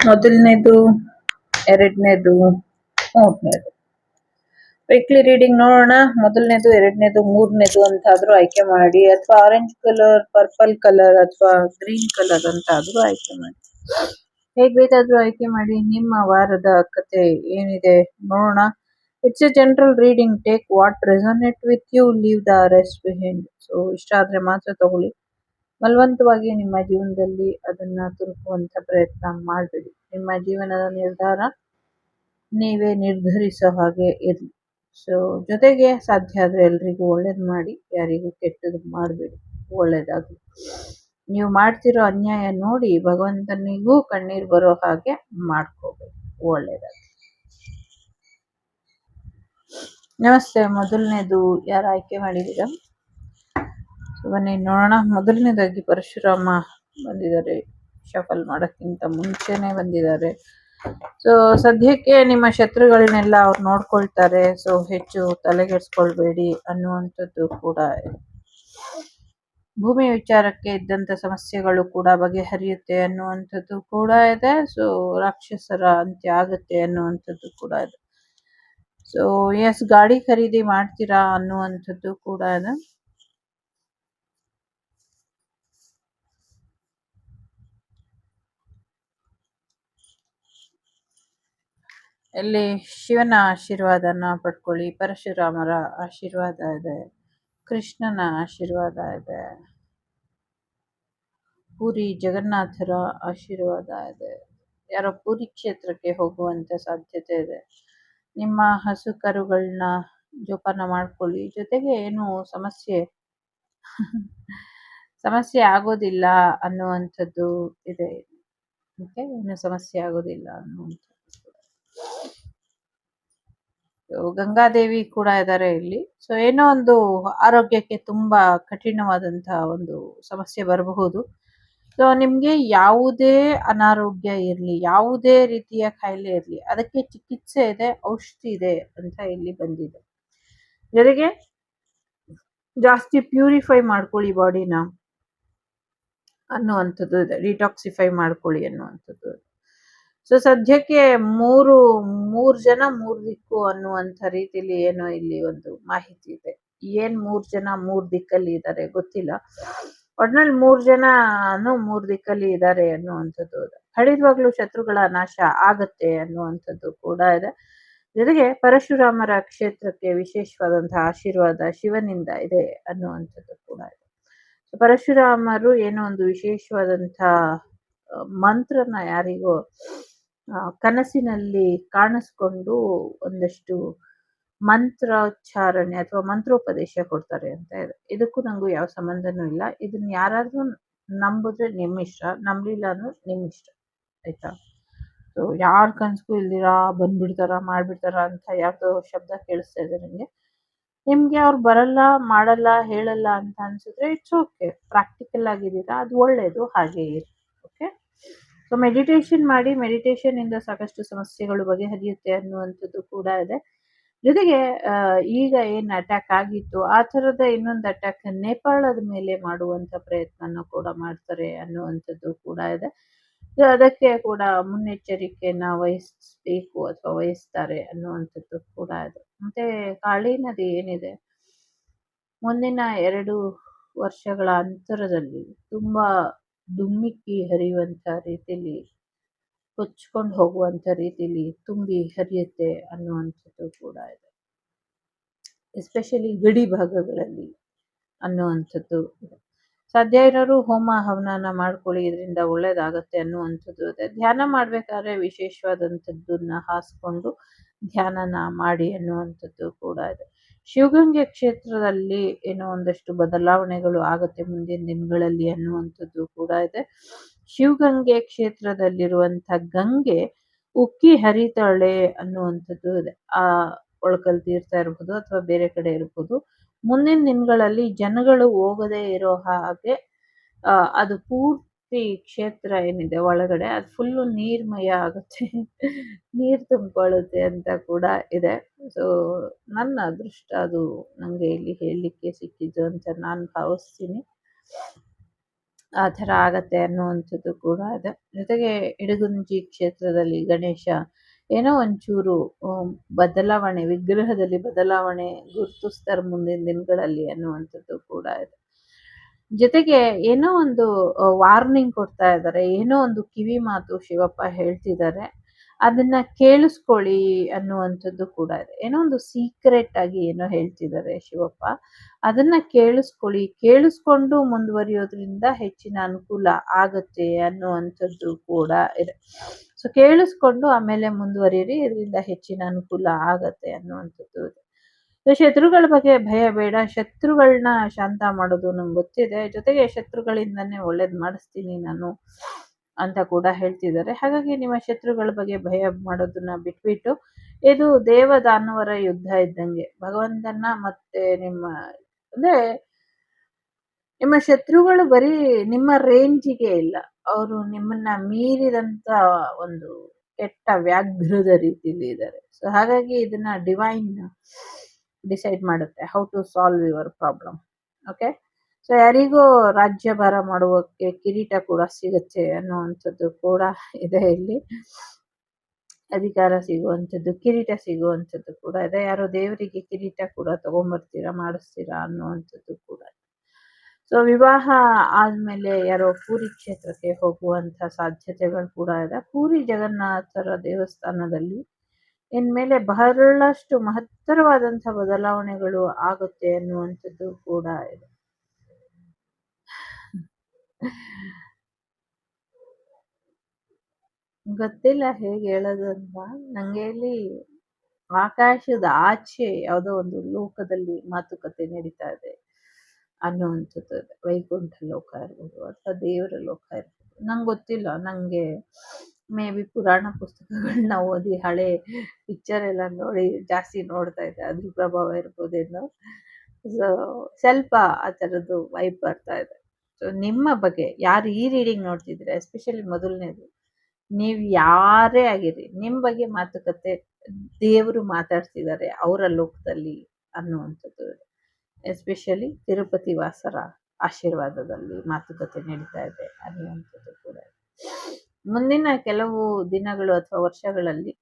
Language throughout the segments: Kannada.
ಮೊದಲನೇದು, ಎರಡನೇದು, ಮೂರನೇದು. ವೀಕ್ಲಿ ರೀಡಿಂಗ್ ನೋಡೋಣ. ಮೊದಲನೇದು, ಎರಡನೇದು, ಮೂರನೇದು ಅಂತಾದ್ರೂ ಆಯ್ಕೆ ಮಾಡಿ, ಅಥವಾ ಆರೆಂಜ್ ಕಲರ್, ಪರ್ಪಲ್ ಕಲರ್ ಅಥವಾ ಗ್ರೀನ್ ಕಲರ್ ಅಂತಾದ್ರೂ ಆಯ್ಕೆ ಮಾಡಿ. ಹೇಗ್ ಬೇಕಾದ್ರೂ ಆಯ್ಕೆ ಮಾಡಿ. ನಿಮ್ಮ ವಾರದ ಕತೆ ಏನಿದೆ ನೋಡೋಣ. It's a general reading. Take what resonate with you, leave the rest behind. So ಇಷ್ಟ ಆದ್ರೆ ಮಾತ್ರ ತಗೊಳ್ಳಿ. ಬಲವಂತವಾಗಿ ನಿಮ್ಮ ಜೀವನದಲ್ಲಿ ಅದನ್ನ ತುರುಕುವಂತ ಪ್ರಯತ್ನ ಮಾಡಬೇಡಿ. ನಿಮ್ಮ ಜೀವನದ ನಿರ್ಧಾರ ನೀವೇ ನಿರ್ಧರಿಸೋ ಹಾಗೆ ಇರ್ಲಿ. ಸೊ ಜೊತೆಗೆ ಸಾಧ್ಯ ಆದ್ರೆ ಎಲ್ರಿಗೂ ಒಳ್ಳೇದು ಮಾಡಿ, ಯಾರಿಗೂ ಕೆಟ್ಟದ್ದು ಮಾಡಬೇಡಿ. ಒಳ್ಳೇದಾಗ್ಲಿ. ನೀವು ಮಾಡ್ತಿರೋ ಅನ್ಯಾಯ ನೋಡಿ ಭಗವಂತನಿಗೂ ಕಣ್ಣೀರ್ ಬರೋ ಹಾಗೆ ಮಾಡ್ಕೋಬೇಕು. ಒಳ್ಳೇದಾಗ್ಲಿ. ನಮಸ್ತೆ. ಮೊದಲನೇದು ಯಾರು ಆಯ್ಕೆ ಮಾಡಿದೀರ? ಬನ್ನಿ ನೋಡೋಣ. ಮೊದಲನೇದಾಗಿ ಪರಶುರಾಮ ಬಂದಿದ್ದಾರೆ. ಶಫಲ್ ಮಾಡೋಕ್ಕಿಂತ ಮುಂಚೆನೆ ಬಂದಿದ್ದಾರೆ. ಸೊ ಸದ್ಯಕ್ಕೆ ನಿಮ್ಮ ಶತ್ರುಗಳನ್ನೆಲ್ಲ ಅವ್ರು ನೋಡ್ಕೊಳ್ತಾರೆ. ಸೊ ಹೆಚ್ಚು ತಲೆಗೆಡ್ಸ್ಕೊಳ್ಬೇಡಿ ಅನ್ನುವಂಥದ್ದು ಕೂಡ ಇದೆ. ಭೂಮಿ ವಿಚಾರಕ್ಕೆ ಇದ್ದಂಥ ಸಮಸ್ಯೆಗಳು ಕೂಡ ಬಗೆಹರಿಯುತ್ತೆ ಅನ್ನುವಂಥದ್ದು ಕೂಡ ಇದೆ. ಸೊ ರಾಕ್ಷಸರ ಅಂತ್ಯ ಆಗುತ್ತೆ ಅನ್ನುವಂಥದ್ದು ಕೂಡ ಇದೆ. ಸೊ ಎಸ್, ಗಾಡಿ ಖರೀದಿ ಮಾಡ್ತೀರಾ ಅನ್ನುವಂಥದ್ದು ಕೂಡ ಇದೆ. ಇಲ್ಲಿ ಶಿವನ ಆಶೀರ್ವಾದನ ಪಡ್ಕೊಳ್ಳಿ. ಪರಶುರಾಮರ ಆಶೀರ್ವಾದ ಇದೆ. ಕೃಷ್ಣನ ಆಶೀರ್ವಾದ ಇದೆ. ಪುರಿ ಜಗನ್ನಾಥರ ಆಶೀರ್ವಾದ ಇದೆ. ಯಾರೋ ಪುರಿ ಕ್ಷೇತ್ರಕ್ಕೆ ಹೋಗುವಂತ ಸಾಧ್ಯತೆ ಇದೆ. ನಿಮ್ಮ ಹಸು ಕರುಗಳನ್ನ ಜೋಪಾನ ಮಾಡ್ಕೊಳ್ಳಿ. ಜೊತೆಗೆ ಏನು ಸಮಸ್ಯೆ ಆಗೋದಿಲ್ಲ ಅನ್ನುವಂಥದ್ದು ಇದೆ. ಓಕೆ, ಏನು ಸಮಸ್ಯೆ ಆಗೋದಿಲ್ಲ ಅನ್ನುವಂಥದ್ದು. ಗಂಗಾದೇವಿ ಕೂಡ ಇದ್ದಾರೆ ಇಲ್ಲಿ. ಸೊ ಏನೋ ಒಂದು ಆರೋಗ್ಯಕ್ಕೆ ತುಂಬಾ ಕಠಿಣವಾದಂತಹ ಒಂದು ಸಮಸ್ಯೆ ಬರಬಹುದು. ಸೊ ನಿಮ್ಗೆ ಯಾವುದೇ ಅನಾರೋಗ್ಯ ಇರಲಿ, ಯಾವುದೇ ರೀತಿಯ ಕಾಯಿಲೆ ಇರಲಿ, ಅದಕ್ಕೆ ಚಿಕಿತ್ಸೆ ಇದೆ, ಔಷಧಿ ಇದೆ ಅಂತ ಇಲ್ಲಿ ಬಂದಿದೆ. ಜೊತೆಗೆ ಜಾಸ್ತಿ ಪ್ಯೂರಿಫೈ ಮಾಡ್ಕೊಳ್ಳಿ ಬಾಡಿನ ಅನ್ನುವಂಥದ್ದು ಇದೆ. ಡಿಟಾಕ್ಸಿಫೈ ಮಾಡ್ಕೊಳ್ಳಿ ಅನ್ನುವಂಥದ್ದು. ಸೊ ಸದ್ಯಕ್ಕೆ ಮೂರು ಜನ ಮೂರ್ ದಿಕ್ಕು ಅನ್ನುವಂಥ ರೀತಿಲಿ ಏನೋ ಇಲ್ಲಿ ಒಂದು ಮಾಹಿತಿ ಇದೆ. ಏನ್ 3 ಜನ 3 ದಿಕ್ಕಲ್ಲಿ ಇದ್ದಾರೆ ಗೊತ್ತಿಲ್ಲ. ಒಟ್ನಲ್ಲಿ 3 ಜನನು 3 ದಿಕ್ಕಲ್ಲಿ ಇದ್ದಾರೆ ಅನ್ನುವಂಥದ್ದು. ಖಂಡಿತವಾಗ್ಲೂ ಶತ್ರುಗಳ ನಾಶ ಆಗತ್ತೆ ಅನ್ನುವಂಥದ್ದು ಕೂಡ ಇದೆ. ಜೊತೆಗೆ ಪರಶುರಾಮರ ಕ್ಷೇತ್ರಕ್ಕೆ ವಿಶೇಷವಾದಂತಹ ಆಶೀರ್ವಾದ ಶಿವನಿಂದ ಇದೆ ಅನ್ನುವಂಥದ್ದು ಕೂಡ ಇದೆ. ಪರಶುರಾಮರು ಏನೋ ಒಂದು ವಿಶೇಷವಾದಂತಹ ಮಂತ್ರನ ಯಾರಿಗೋ ಕನಸಿನಲ್ಲಿ ಕಾಣಿಸ್ಕೊಂಡು ಒಂದಷ್ಟು ಮಂತ್ರೋಚ್ಚಾರಣೆ ಅಥವಾ ಮಂತ್ರೋಪದೇಶ ಕೊಡ್ತಾರೆ ಅಂತ ಇದೆ. ಇದಕ್ಕೂ ನಂಗೂ ಯಾವ ಸಂಬಂಧನೂ ಇಲ್ಲ. ಇದನ್ನ ಯಾರಾದ್ರೂ ನಂಬಿದ್ರೆ ನಿಮ್ಮ ಇಷ್ಟ, ನಂಬಲಿಲ್ಲ ಅಂದ್ರೆ ನಿಮ್ಮ ಇಷ್ಟ, ಆಯ್ತಾ? ಸೊ ಯಾರ ಕನ್ಸ್ಗೂ ಇಲ್ದಿರಾ ಬಂದ್ಬಿಡ್ತಾರ ಮಾಡ್ಬಿಡ್ತಾರ ಅಂತ ಯಾವ್ದೋ ಶಬ್ದ ಕೇಳಿಸ್ತಾ ಇದೆ ನನಗೆ. ನಿಮ್ಗೆ ಅವ್ರು ಬರಲ್ಲ, ಮಾಡಲ್ಲ, ಹೇಳಲ್ಲ ಅಂತ ಅನ್ಸಿದ್ರೆ ಇಟ್ಸ್ ಓಕೆ. ಪ್ರಾಕ್ಟಿಕಲ್ ಆಗಿದ್ದೀರಾ, ಅದು ಒಳ್ಳೇದು, ಹಾಗೆ ಇರಿ. ಓಕೆ. ಸೊ ಮೆಡಿಟೇಷನ್ ಮಾಡಿ. ಮೆಡಿಟೇಷನ್ ಇಂದ ಸಾಕಷ್ಟು ಸಮಸ್ಯೆಗಳು ಬಗೆಹರಿಯುತ್ತೆ ಅನ್ನುವಂಥದ್ದು ಕೂಡ ಇದೆ. ಜೊತೆಗೆ ಈಗ ಏನ್ ಅಟ್ಯಾಕ್ ಆಗಿತ್ತು ಆ ಥರದ ಇನ್ನೊಂದು ಅಟ್ಯಾಕ್ ನೇಪಾಳದ ಮೇಲೆ ಮಾಡುವಂತ ಪ್ರಯತ್ನನೂ ಕೂಡ ಮಾಡ್ತಾರೆ ಅನ್ನುವಂಥದ್ದು ಕೂಡ ಇದೆ. ಅದಕ್ಕೆ ಕೂಡ ಮುನ್ನೆಚ್ಚರಿಕೆಯನ್ನ ವಹಿಸ್ಬೇಕು ಅಥವಾ ವಹಿಸ್ತಾರೆ ಅನ್ನುವಂಥದ್ದು ಕೂಡ ಇದೆ. ಮತ್ತೆ ಕಾಳಿ ನದಿ ಏನಿದೆ, ಮುಂದಿನ 2 ವರ್ಷಗಳ ಅಂತರದಲ್ಲಿ ತುಂಬಾ ಧುಮ್ಮಿಕ್ಕಿ ಹರಿಯುವಂತ ರೀತಿಲಿ, ಕೊಚ್ಕೊಂಡು ಹೋಗುವಂತ ರೀತಿಲಿ ತುಂಬಿ ಹರಿಯುತ್ತೆ ಅನ್ನುವಂಥದ್ದು ಕೂಡ ಇದೆ. ಎಸ್ಪೆಷಲಿ ಗಡಿ ಭಾಗಗಳಲ್ಲಿ ಅನ್ನುವಂಥದ್ದು ಇದೆ. ಸಾಧ್ಯ ಇರೋರು ಹೋಮ ಹವನನ ಮಾಡ್ಕೊಳ್ಳಿ, ಇದರಿಂದ ಒಳ್ಳೇದಾಗತ್ತೆ ಅನ್ನುವಂಥದ್ದು ಇದೆ. ಧ್ಯಾನ ಮಾಡ್ಬೇಕಾದ್ರೆ ವಿಶೇಷವಾದಂಥದ್ದನ್ನ ಹಾಸ್ಕೊಂಡು ಧ್ಯಾನನ ಮಾಡಿ ಅನ್ನುವಂಥದ್ದು ಕೂಡ ಇದೆ. ಶಿವಗಂಗೆ ಕ್ಷೇತ್ರದಲ್ಲಿ ಏನೋ ಒಂದಷ್ಟು ಬದಲಾವಣೆಗಳು ಆಗುತ್ತೆ ಮುಂದಿನ ದಿನಗಳಲ್ಲಿ ಅನ್ನುವಂಥದ್ದು ಕೂಡ ಇದೆ. ಶಿವಗಂಗೆ ಕ್ಷೇತ್ರದಲ್ಲಿರುವಂಥ ಗಂಗೆ ಉಕ್ಕಿ ಹರಿತಾಳೆ ಅನ್ನುವಂಥದ್ದು ಇದೆ. ಆ ಒಳಕಲ್ ತೀರ್ಥ ಇರ್ಬೋದು ಅಥವಾ ಬೇರೆ ಕಡೆ ಇರ್ಬೋದು. ಮುಂದಿನ ದಿನಗಳಲ್ಲಿ ಜನಗಳು ಹೋಗದೆ ಇರೋ ಹಾಗೆ ಅದು ಪೂರ್ತಿ ಕ್ಷೇತ್ರ ಏನಿದೆ ಒಳಗಡೆ ಅದು ಫುಲ್ಲು ನೀರ್ಮಯ ಆಗುತ್ತೆ, ನೀರು ತುಂಬಿಕೊಳ್ಳುತ್ತೆ ಅಂತ ಕೂಡ ಇದೆ. ಸೊ ನನ್ನ ಅದೃಷ್ಟ ಅದು ನನಗೆ ಇಲ್ಲಿ ಹೇಳಲಿಕ್ಕೆ ಸಿಕ್ಕಿದ್ದು ಅಂತ ನಾನು ಭಾವಿಸ್ತೀನಿ. ಆ ಥರ ಆಗತ್ತೆ ಅನ್ನುವಂಥದ್ದು ಕೂಡ ಇದೆ. ಜೊತೆಗೆ ಇಡಗುಂಜಿ ಕ್ಷೇತ್ರದಲ್ಲಿ ಗಣೇಶ ಏನೋ ಒಂಚೂರು ಬದಲಾವಣೆ, ವಿಗ್ರಹದಲ್ಲಿ ಬದಲಾವಣೆ ಗುರುತಿಸ್ತಾರೆ ಮುಂದಿನ ದಿನಗಳಲ್ಲಿ ಅನ್ನುವಂಥದ್ದು ಕೂಡ ಇದೆ. ಜೊತೆಗೆ ಏನೋ ಒಂದು ವಾರ್ನಿಂಗ್ ಕೊಡ್ತಾ ಇದ್ದಾರೆ. ಏನೋ ಒಂದು ಕಿವಿ ಮಾತು ಶಿವಪ್ಪ ಹೇಳ್ತಿದ್ದಾರೆ. ಅದನ್ನ ಕೇಳಿಸ್ಕೊಳ್ಳಿ ಅನ್ನುವಂಥದ್ದು ಕೂಡ ಇದೆ. ಏನೋ ಒಂದು ಸೀಕ್ರೆಟ್ ಆಗಿ ಏನೋ ಹೇಳ್ತಿದ್ದಾರೆ ಶಿವಪ್ಪ. ಅದನ್ನ ಕೇಳಿಸ್ಕೊಳ್ಳಿ. ಕೇಳಿಸ್ಕೊಂಡು ಮುಂದುವರಿಯೋದ್ರಿಂದ ಹೆಚ್ಚಿನ ಅನುಕೂಲ ಆಗತ್ತೆ ಅನ್ನುವಂಥದ್ದು ಕೂಡ ಇದೆ. ಸೊ ಕೇಳಿಸ್ಕೊಂಡು ಆಮೇಲೆ ಮುಂದುವರಿಯಿರಿ. ಇದರಿಂದ ಹೆಚ್ಚಿನ ಅನುಕೂಲ ಆಗತ್ತೆ ಅನ್ನುವಂಥದ್ದು ಇದೆ. ಸೊ ಶತ್ರುಗಳ ಬಗ್ಗೆ ಭಯ ಬೇಡ. ಶತ್ರುಗಳನ್ನ ಶಾಂತ ಮಾಡೋದು ನಂಗೆ ಗೊತ್ತಿದೆ. ಜೊತೆಗೆ ಶತ್ರುಗಳಿಂದಾನೇ ಒಳ್ಳೇದ್ ಮಾಡಿಸ್ತೀನಿ ನಾನು ಅಂತ ಕೂಡ ಹೇಳ್ತಿದ್ದಾರೆ. ಹಾಗಾಗಿ ನಿಮ್ಮ ಶತ್ರುಗಳ ಬಗ್ಗೆ ಭಯ ಮಾಡೋದನ್ನ ಬಿಟ್ಬಿಟ್ಟು, ಇದು ದೇವದಾನವರ ಯುದ್ಧ ಇದ್ದಂಗೆ. ಭಗವಂತನ ಮತ್ತೆ ಅಂದ್ರೆ ನಿಮ್ಮ ಶತ್ರುಗಳು ಬರೀ ನಿಮ್ಮ ರೇಂಜಿಗೆ ಇಲ್ಲ. ಅವರು ನಿಮ್ಮನ್ನ ಮೀರಿದಂತ ಒಂದು ಕೆಟ್ಟ ವ್ಯಾಘ್ರದ ರೀತಿಲಿ ಇದ್ದಾರೆ. ಸೊ ಹಾಗಾಗಿ ಇದನ್ನ ಡಿವೈನ್ ಡಿಸೈಡ್ ಮಾಡುತ್ತೆ how to solve your problem. Okay. So ಯಾರಿಗೋ ರಾಜ್ಯಭಾರ ಮಾಡುವಕ್ಕೆ ಕಿರೀಟ ಕೂಡ ಸಿಗುತ್ತೆ ಅನ್ನುವಂಥದ್ದು ಕೂಡ ಇದೆ ಇಲ್ಲಿ. ಅಧಿಕಾರ ಸಿಗುವಂಥದ್ದು, ಕಿರೀಟ ಸಿಗುವಂಥದ್ದು ಕೂಡ ಇದೆ. ಯಾರೋ ದೇವರಿಗೆ ಕಿರೀಟ ಕೂಡ ತಗೊಂಬರ್ತೀರಾ, ಮಾಡಿಸ್ತೀರಾ ಅನ್ನುವಂಥದ್ದು ಕೂಡ. ಸೊ ವಿವಾಹ ಆದ್ಮೇಲೆ ಯಾರೋ ಪೂರಿ ಕ್ಷೇತ್ರಕ್ಕೆ ಹೋಗುವಂತ ಸಾಧ್ಯತೆಗಳು ಕೂಡ ಇದೆ. ಪೂರಿ ಜಗನ್ನಾಥರ ದೇವಸ್ಥಾನದಲ್ಲಿ ಇನ್ಮೇಲೆ ಬಹಳಷ್ಟು ಮಹತ್ತರವಾದಂಥ ಬದಲಾವಣೆಗಳು ಆಗುತ್ತೆ ಅನ್ನುವಂಥದ್ದು ಕೂಡ ಇದೆ. ಗೊತ್ತಿಲ್ಲ ಹೇಗೆ ಹೇಳೋದು ಅಂತ. ನಂಗೆ ಇಲ್ಲಿ ಆಕಾಶದ ಆಚೆ ಯಾವುದೋ ಒಂದು ಲೋಕದಲ್ಲಿ ಮಾತುಕತೆ ನಡೀತಾ ಇದೆ ಅನ್ನುವಂಥದ್ದು. ವೈಕುಂಠ ಲೋಕ ಇರ್ಬೋದು ಅಥವಾ ದೇವರ ಲೋಕ ಇರ್ಬೋದು, ನಂಗೆ ಗೊತ್ತಿಲ್ಲ. ನಂಗೆ ಮೇ ಬಿ ಪುರಾಣ ಪುಸ್ತಕಗಳನ್ನ ಓದಿ ಹಳೆ ಪಿಕ್ಚರ್ ಎಲ್ಲ ನೋಡಿ ಜಾಸ್ತಿ ನೋಡ್ತಾ ಇದ್ದೆ, ಅದ್ರ ಪ್ರಭಾವ ಇರ್ಬೋದೇನೋ. ಸೊ ಸ್ವಲ್ಪ ಆ ಥರದ್ದು ವೈಬ್ ಬರ್ತಾ ಇದೆ. ಸೊ ನಿಮ್ಮ ಬಗ್ಗೆ ಯಾರು ಈ ರೀಡಿಂಗ್ ನೋಡ್ತಿದ್ರೆ, ಎಸ್ಪೆಷಲಿ ಮೊದಲನೇದು, ನೀವು ಯಾರೇ ಆಗಿರಿ, ನಿಮ್ಮ ಬಗ್ಗೆ ಮಾತುಕತೆ ದೇವರು ಮಾತಾಡ್ತಿದ್ದಾರೆ ಅವರ ಲೋಕದಲ್ಲಿ ಅನ್ನುವಂಥದ್ದು. ಎಸ್ಪೆಷಲಿ ತಿರುಪತಿ ವಾಸರ ಆಶೀರ್ವಾದದಲ್ಲಿ ಮಾತುಕತೆ ನಡೀತಾ ಇದೆ ಅನ್ನುವಂಥದ್ದು ಕೂಡ. ಮುಂದಿನ ಕೆಲವು ದಿನಗಳು ಅಥವಾ ವರ್ಷಗಳಲ್ಲಿ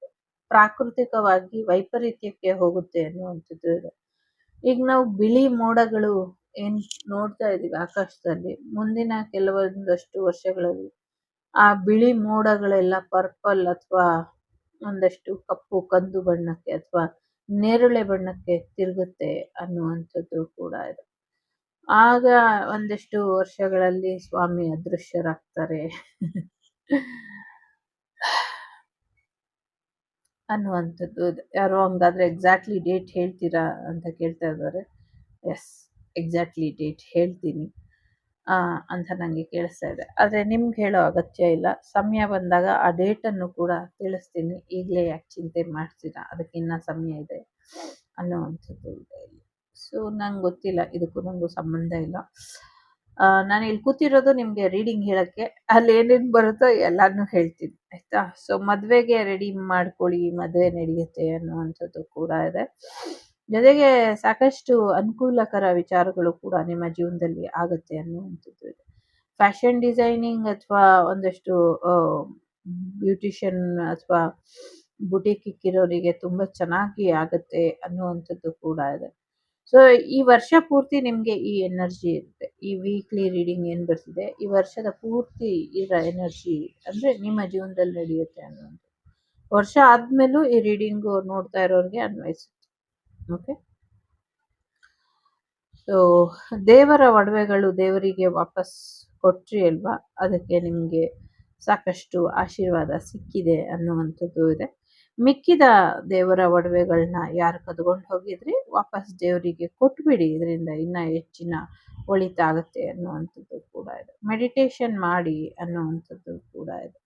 ಪ್ರಾಕೃತಿಕವಾಗಿ ವೈಪರೀತ್ಯಕ್ಕೆ ಹೋಗುತ್ತೆ ಅನ್ನುವಂಥದ್ದು ಇದೆ. ಈಗ ನಾವು ಬಿಳಿ ಮೋಡಗಳು ಏನ್ ನೋಡ್ತಾ ಇದೀವಿ ಆಕಾಶದಲ್ಲಿ, ಮುಂದಿನ ಕೆಲವೊಂದಷ್ಟು ವರ್ಷಗಳಲ್ಲಿ ಆ ಬಿಳಿ ಮೋಡಗಳೆಲ್ಲ ಪರ್ಪಲ್ ಅಥವಾ ಒಂದಷ್ಟು ಕಪ್ಪು ಕಂದು ಬಣ್ಣಕ್ಕೆ ಅಥವಾ ನೇರಳೆ ಬಣ್ಣಕ್ಕೆ ತಿರುಗುತ್ತೆ ಅನ್ನುವಂಥದ್ದು ಕೂಡ ಇದೆ. ಆಗ ಒಂದಷ್ಟು ವರ್ಷಗಳಲ್ಲಿ ಸ್ವಾಮಿ ಅದೃಶ್ಯರಾಗ್ತಾರೆ ಅನ್ನುವಂಥದ್ದು ಇದೆ. ಯಾರೋ ಹಂಗಾದ್ರೆ ಎಕ್ಸಾಕ್ಟ್ಲಿ ಡೇಟ್ ಹೇಳ್ತೀರಾ ಅಂತ ಕೇಳ್ತಾ ಇದ್ದಾರೆ. ಎಸ್, ಎಕ್ಸಾಕ್ಟ್ಲಿ ಡೇಟ್ ಹೇಳ್ತೀನಿ ಅಂತ ನನಗೆ ಕೇಳಿಸ್ತಾ ಇದೆ. ಆದರೆ ನಿಮ್ಗೆ ಹೇಳೋ ಅಗತ್ಯ ಇಲ್ಲ. ಸಮಯ ಬಂದಾಗ ಆ ಡೇಟನ್ನು ಕೂಡ ತಿಳಿಸ್ತೀನಿ. ಈಗಲೇ ಯಾಕೆ ಚಿಂತೆ ಮಾಡ್ತೀರಾ, ಅದಕ್ಕಿನ್ನ ಸಮಯ ಇದೆ ಅನ್ನುವಂಥದ್ದು ಇದೆ ಇಲ್ಲಿ. ಸೊ ನಂಗೆ ಗೊತ್ತಿಲ್ಲ, ಇದಕ್ಕೂ ನನಗೂ ಸಂಬಂಧ ಇಲ್ಲ. ನಾನು ಇಲ್ಲಿ ಕೂತಿರೋದು ನಿಮಗೆ ರೀಡಿಂಗ್ ಹೇಳೋಕ್ಕೆ. ಅಲ್ಲಿ ಏನೇನು ಬರುತ್ತೋ ಎಲ್ಲಾನು ಹೇಳ್ತೀನಿ, ಆಯಿತಾ. ಸೊ ಮದುವೆಗೆ ರೆಡಿ ಮಾಡ್ಕೊಳ್ಳಿ, ಮದುವೆ ನಡೆಯುತ್ತೆ ಅನ್ನುವಂಥದ್ದು ಕೂಡ ಇದೆ. ಜೊತೆಗೆ ಸಾಕಷ್ಟು ಅನುಕೂಲಕರ ವಿಚಾರಗಳು ಕೂಡ ನಿಮ್ಮ ಜೀವನದಲ್ಲಿ ಆಗುತ್ತೆ ಅನ್ನುವಂಥದ್ದು ಇದೆ. ಫ್ಯಾಷನ್ ಡಿಸೈನಿಂಗ್ ಅಥವಾ ಒಂದಷ್ಟು ಬ್ಯೂಟಿಷಿಯನ್ ಅಥವಾ ಬುಟೀಕ್ ಇಕ್ಕಿರೋರಿಗೆ ತುಂಬ ಚೆನ್ನಾಗಿ ಆಗುತ್ತೆ ಅನ್ನುವಂಥದ್ದು ಕೂಡ ಇದೆ. ಸೊ ಈ ವರ್ಷ ಪೂರ್ತಿ ನಿಮಗೆ ಈ ಎನರ್ಜಿ ಇರುತ್ತೆ. ಈ ವೀಕ್ಲಿ ರೀಡಿಂಗ್ ಏನು ಬರ್ತಿದೆ, ಈ ವರ್ಷದ ಪೂರ್ತಿ ಇರೋ ಎನರ್ಜಿ ಅಂದರೆ ನಿಮ್ಮ ಜೀವನದಲ್ಲಿ ನಡೆಯುತ್ತೆ ಅನ್ನುವಂಥದ್ದು. ವರ್ಷ ಆದ್ಮೇಲೂ ಈ ರೀಡಿಂಗು ನೋಡ್ತಾ ಇರೋರಿಗೆ ಅನ್ವಯಿಸುತ್ತೆ. ಓಕೆ. ಸೊ ದೇವರ ಒಡವೆಗಳು ದೇವರಿಗೆ ವಾಪಸ್ ಕೊಟ್ರಿ ಅಲ್ವಾ, ಅದಕ್ಕೆ ನಿಮಗೆ ಸಾಕಷ್ಟು ಆಶೀರ್ವಾದ ಸಿಕ್ಕಿದೆ ಅನ್ನುವಂಥದ್ದು ಇದೆ. ಮಿಕ್ಕಿದ ದೇವರ ಒಡವೆಗಳನ್ನ ಯಾರು ಕದ್ಕೊಂಡು ಹೋಗಿದ್ರಿ ವಾಪಸ್ ದೇವರಿಗೆ ಕೊಟ್ಬಿಡಿ, ಇದರಿಂದ ಇನ್ನೂ ಹೆಚ್ಚಿನ ಒಳಿತಾಗುತ್ತೆ ಅನ್ನುವಂಥದ್ದು ಕೂಡ ಇದೆ. ಮೆಡಿಟೇಷನ್ ಮಾಡಿ ಅನ್ನುವಂಥದ್ದು ಕೂಡ ಇದೆ.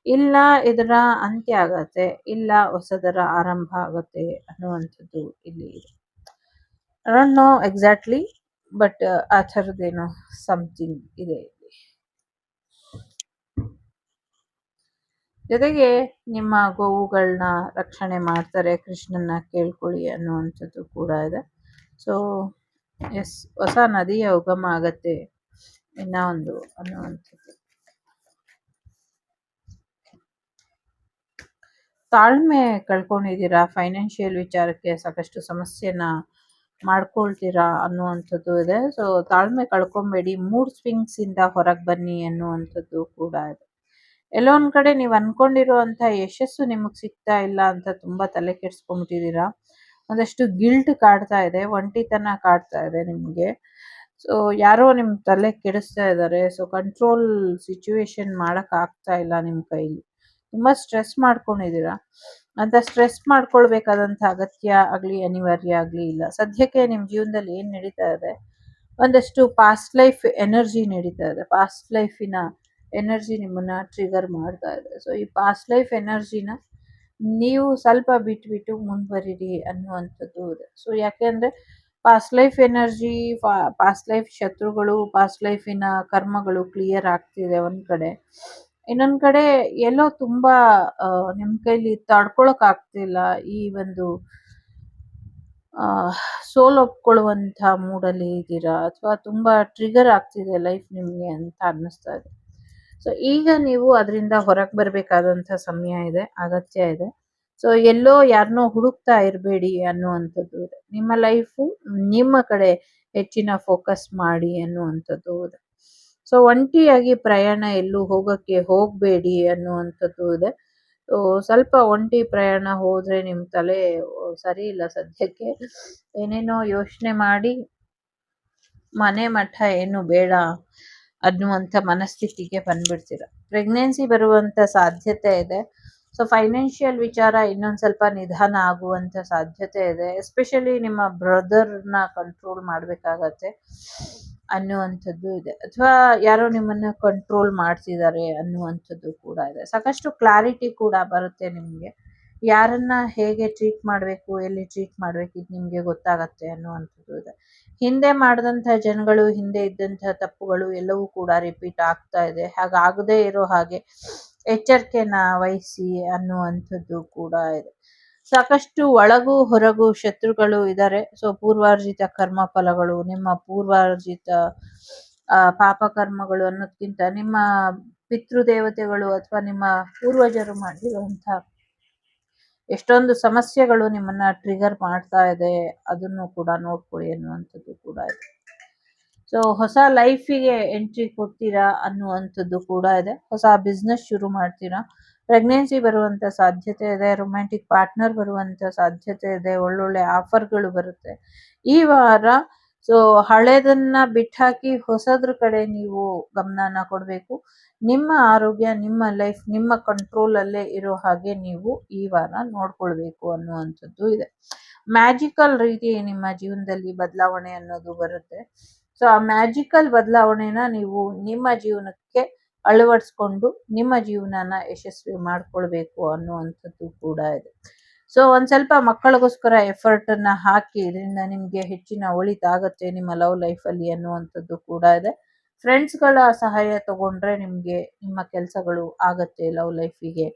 ಇಲ್ಲ ಇದರ ಅಂತ್ಯ ಆಗತ್ತೆ, ಇಲ್ಲ ಹೊಸದರ ಆರಂಭ ಆಗತ್ತೆ ಅನ್ನುವಂಥದ್ದು ಇಲ್ಲಿ ಇದೆ. I don't know exactly, but ಆ ಥರದ್ದೇನೋ ಸಮಥಿಂಗ್ ಇದೆ ಇಲ್ಲಿ. ಜೊತೆಗೆ ನಿಮ್ಮ ಗೋವುಗಳನ್ನ ರಕ್ಷಣೆ ಮಾಡ್ತಾರೆ, ಕೃಷ್ಣನ ಕೇಳ್ಕೊಳ್ಳಿ ಅನ್ನುವಂಥದ್ದು ಕೂಡ ಇದೆ. ಸೊ ಎಸ್, ಹೊಸ ನದಿಯ ಉಗಮ ಆಗತ್ತೆ ಇನ್ನ ಒಂದು ಅನ್ನುವಂಥದ್ದು. ತಾಳ್ಮೆ ಕಳ್ಕೊಂಡಿದ್ದೀರಾ, ಫೈನಾನ್ಷಿಯಲ್ ವಿಚಾರಕ್ಕೆ ಸಾಕಷ್ಟು ಸಮಸ್ಯೆನ ಮಾಡ್ಕೊಳ್ತೀರಾ ಅನ್ನುವಂಥದ್ದು ಇದೆ. ಸೊ ತಾಳ್ಮೆ ಕಳ್ಕೊಂಬೇಡಿ, ಮೂಡ್ ಸ್ವಿಂಗ್ಸ್ ಇಂದ ಹೊರಗೆ ಬನ್ನಿ ಅನ್ನುವಂಥದ್ದು ಕೂಡ ಇದೆ. ಎಲ್ಲೋ ಒಂದ್ ಕಡೆ ನೀವು ಅನ್ಕೊಂಡಿರುವಂತ ಯಶಸ್ಸು ನಿಮಗೆ ಸಿಗ್ತಾ ಇಲ್ಲ ಅಂತ ತುಂಬಾ ತಲೆ ಕೆಡ್ಸ್ಕೊಂಡ್ಬಿಟ್ಟಿದ್ದೀರಾ. ಒಂದಷ್ಟು ಗಿಲ್ಟ್ ಕಾಡ್ತಾ ಇದೆ, ಒಂಟಿತನ ಕಾಡ್ತಾ ಇದೆ ನಿಮ್ಗೆ. ಸೊ ಯಾರೋ ನಿಮ್ ತಲೆ ಕೆಡಿಸ್ತಾ ಇದ್ದಾರೆ. ಸೊ ಕಂಟ್ರೋಲ್ ಸಿಚುವೇಶನ್ ಮಾಡಕ್ ಆಗ್ತಾ ಇಲ್ಲ ನಿಮ್ ಕೈಲಿ. ತುಂಬಾ ಸ್ಟ್ರೆಸ್ ಮಾಡ್ಕೊಂಡಿದ್ದೀರಾ. ಅಂತ ಸ್ಟ್ರೆಸ್ ಮಾಡ್ಕೊಳ್ಬೇಕಾದಂತ ಅಗತ್ಯ ಆಗ್ಲಿ ಅನಿವಾರ್ಯ ಆಗ್ಲಿ ಇಲ್ಲ. ಸದ್ಯಕ್ಕೆ ನಿಮ್ ಜೀವನದಲ್ಲಿ ಏನ್ ನಡೀತಾ ಇದೆ, ಒಂದಷ್ಟು ಪಾಸ್ಟ್ ಲೈಫ್ ಎನರ್ಜಿ ನಡೀತಾ ಇದೆ. ಪಾಸ್ಟ್ ಲೈಫಿನ ಎನರ್ಜಿ ನಿಮ್ಮನ್ನ ಟ್ರಿಗರ್ ಮಾಡ್ತಾ ಇದೆ. ಸೊ ಈ ಪಾಸ್ಟ್ ಲೈಫ್ ಎನರ್ಜಿನ ನೀವು ಸ್ವಲ್ಪ ಬಿಟ್ಬಿಟ್ಟು ಮುಂದುವರಿರಿ ಅನ್ನುವಂಥದ್ದು ಇದೆ. ಸೊ ಯಾಕೆಂದ್ರೆ past life energy, past life ಶತ್ರುಗಳು, ಪಾಸ್ಟ್ ಲೈಫಿನ ಕರ್ಮಗಳು ಕ್ಲಿಯರ್ ಆಗ್ತಿದೆ ಒಂದ್ ಕಡೆ. ಇನ್ನೊಂದ್ ಕಡೆ ಎಲ್ಲೋ ತುಂಬಾ ನಿಮ್ ಕೈಲಿ ತಡ್ಕೊಳಕ್ ಆಗ್ತಿಲ್ಲ ಈ ಒಂದು ಸೋಲ್ ಒಪ್ಕೊಳ್ಳುವಂತ ಮೂಡಲ್ಲಿ ಇದ್ದೀರಾ, ಅಥವಾ ತುಂಬಾ ಟ್ರಿಗರ್ ಆಗ್ತಿದೆ ಲೈಫ್ ನಿಮ್ಗೆ ಅಂತ ಅನ್ನಿಸ್ತಾ ಇದೆ. ಸೊ ಈಗ ನೀವು ಅದರಿಂದ ಹೊರಗೆ ಬರ್ಬೇಕಾದಂತ ಸಮಯ ಇದೆ, ಅಗತ್ಯ ಇದೆ. ಸೊ ಎಲ್ಲೋ ಯಾರನ್ನೋ ಹುಡುಕ್ತಾ ಇರಬೇಡಿ ಅನ್ನುವಂಥದ್ದು ಇದೆ. ನಿಮ್ಮ ಲೈಫು ನಿಮ್ಮ ಕಡೆ ಹೆಚ್ಚಿನ ಫೋಕಸ್ ಮಾಡಿ ಅನ್ನುವಂಥದ್ದು ಇದೆ. ಸೊ ಒಂಟಿಯಾಗಿ ಪ್ರಯಾಣ ಎಲ್ಲೂ ಹೋಗಕ್ಕೆ ಹೋಗಬೇಡಿ ಅನ್ನುವಂಥದ್ದು ಇದೆ. ಸೊ ಸ್ವಲ್ಪ ಒಂಟಿ ಪ್ರಯಾಣ ಹೋದ್ರೆ ನಿಮ್ ತಲೆ ಸರಿ ಇಲ್ಲ ಸದ್ಯಕ್ಕೆ. ಏನೇನೋ ಯೋಚನೆ ಮಾಡಿ ಮನೆ ಮಠ ಏನು ಬೇಡ ಅನ್ನುವಂಥ ಮನಸ್ಥಿತಿಗೆ ಬಂದ್ಬಿಡ್ತೀರ. ಪ್ರೆಗ್ನೆನ್ಸಿ ಬರುವಂತ ಸಾಧ್ಯತೆ ಇದೆ. ಸೊ ಫೈನಾನ್ಷಿಯಲ್ ವಿಚಾರ ಇನ್ನೊಂದ್ ಸ್ವಲ್ಪ ನಿಧಾನ ಆಗುವಂತ ಸಾಧ್ಯತೆ ಇದೆ. ಎಸ್ಪೆಷಲಿ ನಿಮ್ಮ ಬ್ರದರ್ನ ಕಂಟ್ರೋಲ್ ಮಾಡ್ಬೇಕಾಗತ್ತೆ ಅನ್ನುವಂಥದ್ದು ಇದೆ, ಅಥವಾ ಯಾರೋ ನಿಮ್ಮನ್ನ ಕಂಟ್ರೋಲ್ ಮಾಡ್ತಿದ್ದಾರೆ ಅನ್ನುವಂಥದ್ದು ಕೂಡ ಇದೆ. ಸಾಕಷ್ಟು ಕ್ಲಾರಿಟಿ ಕೂಡ ಬರುತ್ತೆ ನಿಮ್ಗೆ. ಯಾರನ್ನ ಹೇಗೆ ಟ್ರೀಟ್ ಮಾಡ್ಬೇಕು, ಎಲ್ಲಿ ಟ್ರೀಟ್ ಮಾಡ್ಬೇಕು, ಇದು ನಿಮ್ಗೆ ಗೊತ್ತಾಗತ್ತೆ ಅನ್ನುವಂಥದ್ದು ಇದೆ. ಹಿಂದೆ ಮಾಡಿದಂಥ ಜನಗಳು, ಹಿಂದೆ ಇದ್ದಂಥ ತಪ್ಪುಗಳು ಎಲ್ಲವೂ ಕೂಡ ರಿಪೀಟ್ ಆಗ್ತಾ ಇದೆ. ಹಾಗಾಗದೇ ಇರೋ ಹಾಗೆ ಎಚ್ಚರಿಕೆನ ವಹಿಸಿ ಅನ್ನುವಂಥದ್ದು ಕೂಡ ಇದೆ. ಸಾಕಷ್ಟು ಒಳಗೂ ಹೊರಗೂ ಶತ್ರುಗಳು ಇದ್ದಾರೆ. ಸೊ ಪೂರ್ವಾರ್ಜಿತ ಕರ್ಮ ಫಲಗಳು, ನಿಮ್ಮ ಪೂರ್ವಾರ್ಜಿತ ಪಾಪ ಕರ್ಮಗಳು ಅನ್ನೋದ್ಕಿಂತ ನಿಮ್ಮ ಪಿತೃದೇವತೆಗಳು ಅಥವಾ ನಿಮ್ಮ ಪೂರ್ವಜರು ಮಾಡಿರುವಂತ ಎಷ್ಟೊಂದು ಸಮಸ್ಯೆಗಳು ನಿಮ್ಮನ್ನ ಟ್ರಿಗರ್ ಮಾಡ್ತಾ ಇದೆ. ಅದನ್ನು ಕೂಡ ನೋಡ್ಕೊಳ್ಳಿ ಅನ್ನುವಂಥದ್ದು ಕೂಡ ಇದೆ. ಸೊ ಹೊಸ ಲೈಫಿಗೆ ಎಂಟ್ರಿ ಕೊಡ್ತೀರಾ ಅನ್ನುವಂಥದ್ದು ಕೂಡ ಇದೆ. ಹೊಸ ಬಿಸ್ನೆಸ್ ಶುರು ಮಾಡ್ತೀರಾ. ಪ್ರೆಗ್ನೆನ್ಸಿ ಬರುವಂತ ಸಾಧ್ಯತೆ ಇದೆ. ರೊಮ್ಯಾಂಟಿಕ್ ಪಾರ್ಟ್ನರ್ ಬರುವಂತ ಸಾಧ್ಯತೆ ಇದೆ. ಒಳ್ಳೊಳ್ಳೆ ಆಫರ್ಗಳು ಬರುತ್ತೆ ಈ ವಾರ. ಸೊ ಹಳೇದನ್ನ ಬಿಟ್ಟಾಕಿ ಹೊಸದ್ರ ಕಡೆ ನೀವು ಗಮನನ ಕೊಡಬೇಕು. ನಿಮ್ಮ ಆರೋಗ್ಯ, ನಿಮ್ಮ ಲೈಫ್ ನಿಮ್ಮ ಕಂಟ್ರೋಲ್ ಅಲ್ಲೇ ಇರೋ ಹಾಗೆ ನೀವು ಈ ವಾರ ನೋಡ್ಕೊಳ್ಬೇಕು ಅನ್ನುವಂಥದ್ದು ಇದೆ. ಮ್ಯಾಜಿಕಲ್ ರೀತಿ ನಿಮ್ಮ ಜೀವನದಲ್ಲಿ ಬದಲಾವಣೆ ಅನ್ನೋದು ಬರುತ್ತೆ. ಸೊ ಆ ಮ್ಯಾಜಿಕಲ್ ಬದಲಾವಣೆನ ನೀವು ನಿಮ್ಮ ಜೀವನಕ್ಕೆ ಅಳವಡಿಸ್ಕೊಂಡು ನಿಮ್ಮ ಜೀವನನ ಯಶಸ್ವಿ ಮಾಡ್ಕೊಳ್ಬೇಕು ಅನ್ನುವಂಥದ್ದು ಕೂಡ ಇದೆ. ಸೊ ಒಂದ್ ಸ್ವಲ್ಪ ಮಕ್ಕಳಿಗೋಸ್ಕರ ಎಫರ್ಟ್ ಅನ್ನ ಹಾಕಿ, ಇದರಿಂದ ನಿಮ್ಗೆ ಹೆಚ್ಚಿನ ಒಳಿತಾಗತ್ತೆ ನಿಮ್ಮ ಲವ್ ಲೈಫ್ ಅಲ್ಲಿ ಅನ್ನುವಂಥದ್ದು ಕೂಡ ಇದೆ. ಫ್ರೆಂಡ್ಸ್ಗಳ ಸಹಾಯ ತಗೊಂಡ್ರೆ ನಿಮ್ಗೆ ನಿಮ್ಮ ಕೆಲಸಗಳು ಆಗತ್ತೆ. ಲವ್ ಲೈಫಿಗೆ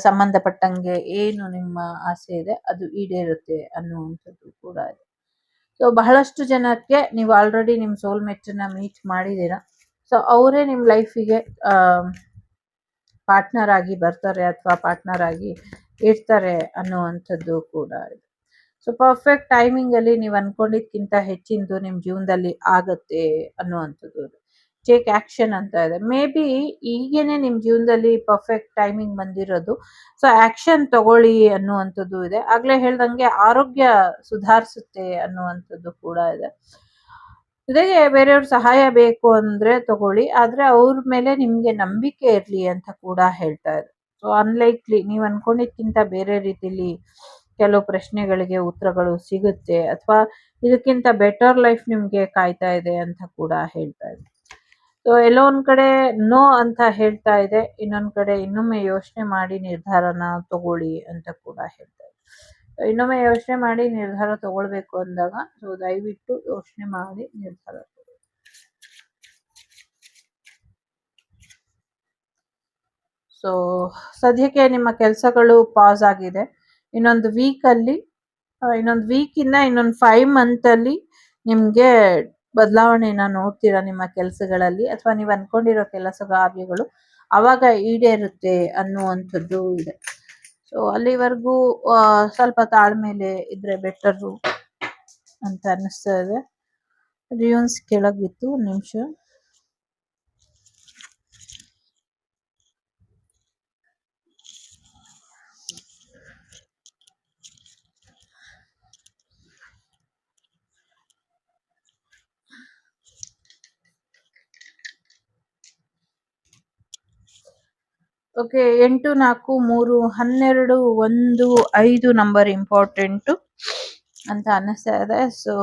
ಸಂಬಂಧಪಟ್ಟಂಗೆ ಏನು ನಿಮ್ಮ ಆಸೆ ಇದೆ ಅದು ಈಡೇರುತ್ತೆ ಅನ್ನುವಂಥದ್ದು ಕೂಡ ಇದೆ. ಸೊ ಬಹಳಷ್ಟು ಜನಕ್ಕೆ ನೀವು ಆಲ್ರೆಡಿ ನಿಮ್ಮ ಸೋಲ್ಮೇಟ್ನ ಮೀಟ್ ಮಾಡಿದ್ದೀರಾ. ಸೊ ಅವರೇ ನಿಮ್ಮ ಲೈಫಿಗೆ ಪಾರ್ಟ್ನರ್ ಆಗಿ ಬರ್ತಾರೆ ಅಥವಾ ಪಾರ್ಟ್ನರ್ ಆಗಿ ಇರ್ತಾರೆ ಅನ್ನುವಂಥದ್ದು ಕೂಡ ಇದೆ. ಸೊ ಪರ್ಫೆಕ್ಟ್ ಟೈಮಿಂಗ್ ಅಲ್ಲಿ ನೀವು ಅನ್ಕೊಂಡಿದ್ಕಿಂತ ಹೆಚ್ಚಿಂದು ನಿಮ್ಮ ಜೀವನದಲ್ಲಿ ಆಗತ್ತೆ ಅನ್ನುವಂಥದ್ದು ಇದೆ. ಟೇಕ್ ಆಕ್ಷನ್ ಅಂತ ಇದೆ. ಮೇ ಬಿ ಈಗೇನೆ ನಿಮ್ಮ ಜೀವನದಲ್ಲಿ ಪರ್ಫೆಕ್ಟ್ ಟೈಮಿಂಗ್ ಬಂದಿರೋದು. ಸೊ ಆಕ್ಷನ್ ತಗೊಳ್ಳಿ ಅನ್ನುವಂಥದ್ದು ಇದೆ. ಆಗ್ಲೇ ಹೇಳ್ದಂಗೆ ಆರೋಗ್ಯ ಸುಧಾರಿಸುತ್ತೆ ಅನ್ನುವಂಥದ್ದು ಕೂಡ ಇದೆ. ಜೊತೆಗೆ ಬೇರೆಯವ್ರ ಸಹಾಯ ಬೇಕು ಅಂದ್ರೆ ತಗೊಳ್ಳಿ, ಆದ್ರೆ ಅವ್ರ ಮೇಲೆ ನಿಮ್ಗೆ ನಂಬಿಕೆ ಇರ್ಲಿ ಅಂತ ಕೂಡ ಹೇಳ್ತಾ ಇದೆ. ಸೊ ಅನ್ಲೈಕ್ಲಿ ನೀವು ಅನ್ಕೊಂಡಿದ್ಕಿಂತ ಬೇರೆ ರೀತಿಲಿ ಕೆಲವು ಪ್ರಶ್ನೆಗಳಿಗೆ ಉತ್ತರಗಳು ಸಿಗುತ್ತೆ, ಅಥವಾ ಇದಕ್ಕಿಂತ ಬೆಟರ್ ಲೈಫ್ ನಿಮ್ಗೆ ಕಾಯ್ತಾ ಇದೆ ಅಂತ ಕೂಡ ಹೇಳ್ತಾ ಇದೆ. ಸೊ ಎಲ್ಲೋ ಒಂದ್ ಕಡೆ ನೋ ಅಂತ ಹೇಳ್ತಾ ಇದೆ, ಇನ್ನೊಂದ್ ಕಡೆ ಇನ್ನೊಮ್ಮೆ ಯೋಚನೆ ಮಾಡಿ ನಿರ್ಧಾರನ ತಗೊಳ್ಳಿ ಅಂತ ಕೂಡ ಹೇಳ್ತಾ ಇದೆ. ಇನ್ನೊಮ್ಮೆ ಯೋಚನೆ ಮಾಡಿ ನಿರ್ಧಾರ ತಗೊಳ್ಬೇಕು ಅಂದಾಗ ಸೊ ದಯವಿಟ್ಟು ಯೋಚನೆ ಮಾಡಿ ನಿರ್ಧಾರ ತಗೊಳ್ಳಿ. ಸೊ ಸದ್ಯಕ್ಕೆ ನಿಮ್ಮ ಕೆಲಸಗಳು ಪಾಸ್ ಆಗಿದೆ. ಇನ್ನೊಂದು ವೀಕ್ ಇಂದ ಇನ್ನೊಂದು 5 ಮಂತ್ ಅಲ್ಲಿ ನಿಮ್ಗೆ ಬದಲಾವಣೆನ ನೋಡ್ತೀರಾ ನಿಮ್ಮ ಕೆಲಸಗಳಲ್ಲಿ, ಅಥವಾ ನೀವು ಅನ್ಕೊಂಡಿರೋ ಕೆಲಸ ಕಾರ್ಯಗಳು ಅವಾಗ ಈಡೇರುತ್ತೆ ಅನ್ನುವಂಥದ್ದು ಇದೆ. ಸೊ ಅಲ್ಲಿವರೆಗೂ ಸ್ವಲ್ಪ ತಾಳ್ಮೇಲೆ ಇದ್ರೆ ಬೆಟರು ಅಂತ ಅನ್ನಿಸ್ತಾ ಇದೆ. ರಿಯೂನ್ಸ್ ಕೆಳಗ್ ಬಿತ್ತು, ಒಂದ್ ನಿಮಿಷ. ಓಕೆ, 8, 4, 3, 12, 1, 5 ನಂಬರ್ ಇಂಪಾರ್ಟೆಂಟು ಅಂತ ಅನ್ನಿಸ್ತಾ ಇದೆ. ಸೊ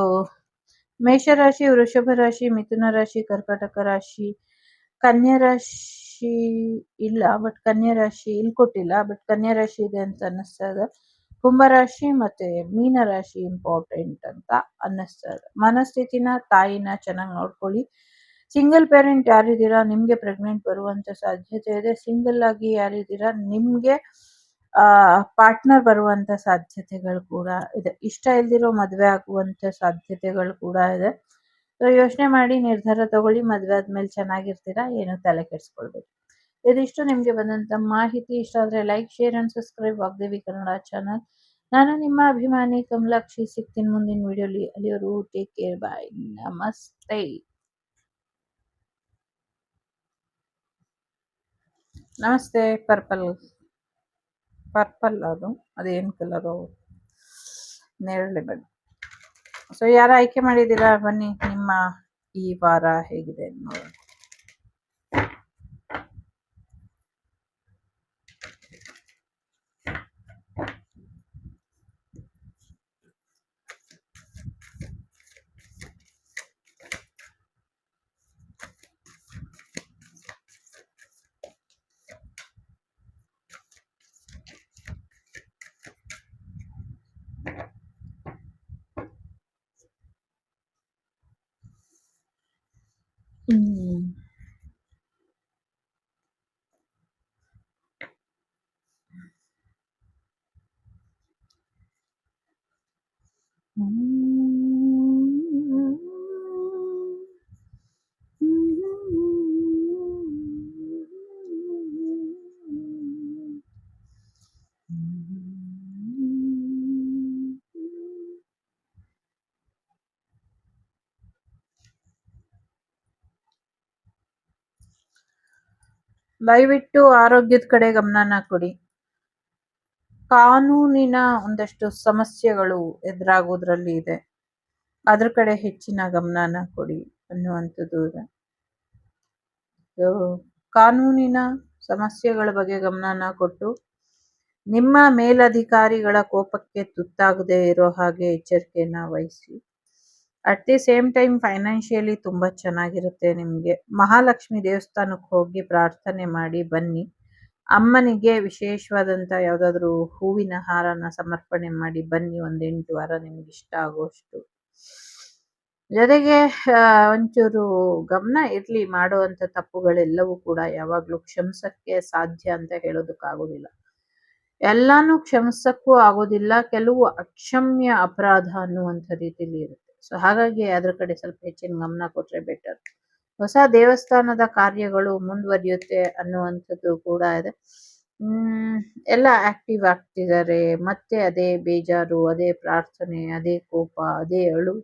ಮೇಷರಾಶಿ, ವೃಷಭ ರಾಶಿ, ಮಿಥುನ ರಾಶಿ, ಕರ್ಕಾಟಕ ರಾಶಿ, ಕನ್ಯಾ ರಾಶಿ ಇಲ್ಲ, ಬಟ್ ಕನ್ಯಾ ರಾಶಿ ಇಲ್ಲಿ ಕೊಟ್ಟಿಲ್ಲ, ಬಟ್ ಕನ್ಯಾ ರಾಶಿ ಇದೆ ಅಂತ ಅನ್ನಿಸ್ತಾ ಇದೆ. ಕುಂಭರಾಶಿ ಮತ್ತೆ ಮೀನ ರಾಶಿ ಇಂಪಾರ್ಟೆಂಟ್ ಅಂತ ಅನ್ನಿಸ್ತಾ ಇದೆ. ಮನಸ್ಥಿತಿನ, ತಾಯಿನ ಚೆನ್ನಾಗಿ ನೋಡ್ಕೊಳ್ಳಿ. ಸಿಂಗಲ್ ಪೇರೆಂಟ್ ಯಾರಿದ್ದೀರಾ ನಿಮ್ಗೆ ಪ್ರೆಗ್ನೆಂಟ್ ಬರುವಂತ ಸಾಧ್ಯತೆ ಇದೆ. ಸಿಂಗಲ್ ಆಗಿ ಯಾರಿದ್ದೀರಾ ನಿಮ್ಗೆ ಪಾರ್ಟ್ನರ್ ಬರುವಂತ ಸಾಧ್ಯತೆಗಳು ಕೂಡ ಇದೆ. ಇಷ್ಟ ಇಲ್ದಿರೋ ಮದ್ವೆ ಆಗುವಂತ ಸಾಧ್ಯತೆಗಳು ಕೂಡ ಇದೆ. ಸೊ ಯೋಚನೆ ಮಾಡಿ ನಿರ್ಧಾರ ತಗೊಳ್ಳಿ. ಮದ್ವೆ ಆದ್ಮೇಲೆ ಚೆನ್ನಾಗಿರ್ತೀರಾ, ಏನು ತಲೆ ಕೆಡಿಸ್ಕೊಳ್ಬೇಕು. ಇದಿಷ್ಟು ನಿಮ್ಗೆ ಬಂದಂತ ಮಾಹಿತಿ. ಇಷ್ಟ ಆದ್ರೆ like, share and subscribe Vagdevi Kannada channel. ನಾನು ನಿಮ್ಮ ಅಭಿಮಾನಿ ಕಮಲಾಕ್ಷಿ. ಸಿಗ್ತೀನಿ ಮುಂದಿನ ವಿಡಿಯೋಲಿ. ಅಲ್ಲಿಯವರು ಟೇಕ್ ಕೇರ್, ಬಾಯ್, ನಮಸ್ತೆ. ನಮಸ್ತೆ. ಪರ್ಪಲ್ ಅದೇನು ಕಲರು, ನೇರಳೆ ಬಣ್ಣ. ಸೊ ಯಾರು ಆಯ್ಕೆ ಮಾಡಿದ್ದೀರಾ, ಬನ್ನಿ ನಿಮ್ಮ ಈ ವಾರ ಹೇಗಿದೆ ನೋಡೋಣ. ದಯವಿಟ್ಟು ಆರೋಗ್ಯದ ಕಡೆ ಗಮನನ ಕೊಡಿ. ಕಾನೂನಿನ ಒಂದಷ್ಟು ಸಮಸ್ಯೆಗಳು ಎದುರಾಗೋದ್ರಲ್ಲಿ ಇದೆ, ಅದ್ರ ಕಡೆ ಹೆಚ್ಚಿನ ಗಮನನ ಕೊಡಿ ಅನ್ನುವಂಥದ್ದು ಇದೆ. ಕಾನೂನಿನ ಸಮಸ್ಯೆಗಳ ಬಗ್ಗೆ ಗಮನನ ಕೊಟ್ಟು ನಿಮ್ಮ ಮೇಲಧಿಕಾರಿಗಳ ಕೋಪಕ್ಕೆ ತುತ್ತಾಗದೆ ಇರೋ ಹಾಗೆ ಎಚ್ಚರಿಕೆಯನ್ನ ವಹಿಸಿ. At the same time financially ತುಂಬಾ ಚೆನ್ನಾಗಿರುತ್ತೆ ನಿಮಗೆ. ಮಹಾಲಕ್ಷ್ಮಿ ದೇವಸ್ಥಾನಕ್ಕೆ ಹೋಗಿ ಪ್ರಾರ್ಥನೆ ಮಾಡಿ ಬನ್ನಿ. ಅಮ್ಮನಿಗೆ ವಿಶೇಷವಾದಂಥ ಯಾವುದಾದ್ರೂ ಹೂವಿನ ಹಾರನ ಸಮರ್ಪಣೆ ಮಾಡಿ ಬನ್ನಿ. ಒಂದು 8 ವಾರ ನಿಮ್ಗೆ ಇಷ್ಟ ಆಗೋಷ್ಟು. ಜೊತೆಗೆ ಒಂಚೂರು ಗಮನ ಇರ್ಲಿ. ಮಾಡುವಂಥ ತಪ್ಪುಗಳೆಲ್ಲವೂ ಕೂಡ ಯಾವಾಗಲೂ ಕ್ಷಮಿಸಕ್ಕೆ ಸಾಧ್ಯ ಅಂತ ಹೇಳೋದಕ್ಕಾಗೋದಿಲ್ಲ. ಎಲ್ಲಾನು ಕ್ಷಮಿಸಕ್ಕೂ ಆಗೋದಿಲ್ಲ. ಕೆಲವು ಅಕ್ಷಮ್ಯ ಅಪರಾಧ ಅನ್ನುವಂಥ ರೀತಿಯಲ್ಲಿ ಇರುತ್ತೆ. ಸೊ ಹಾಗಾಗಿ ಅದ್ರ ಕಡೆ ಸ್ವಲ್ಪ ಹೆಚ್ಚಿನ ಗಮನ ಕೊಟ್ರೆ ಬೆಟರ್. ಹೊಸ ದೇವಸ್ಥಾನದ ಕಾರ್ಯಗಳು ಮುಂದುವರಿಯುತ್ತೆ ಅನ್ನುವಂಥದ್ದು ಕೂಡ ಇದೆ. ಎಲ್ಲ ಆಕ್ಟಿವ್ ಆಗ್ತಿದ್ದಾರೆ. ಮತ್ತೆ ಅದೇ ಬೇಜಾರು, ಅದೇ ಪ್ರಾರ್ಥನೆ, ಅದೇ ಕೋಪ, ಅದೇ ಅಳು,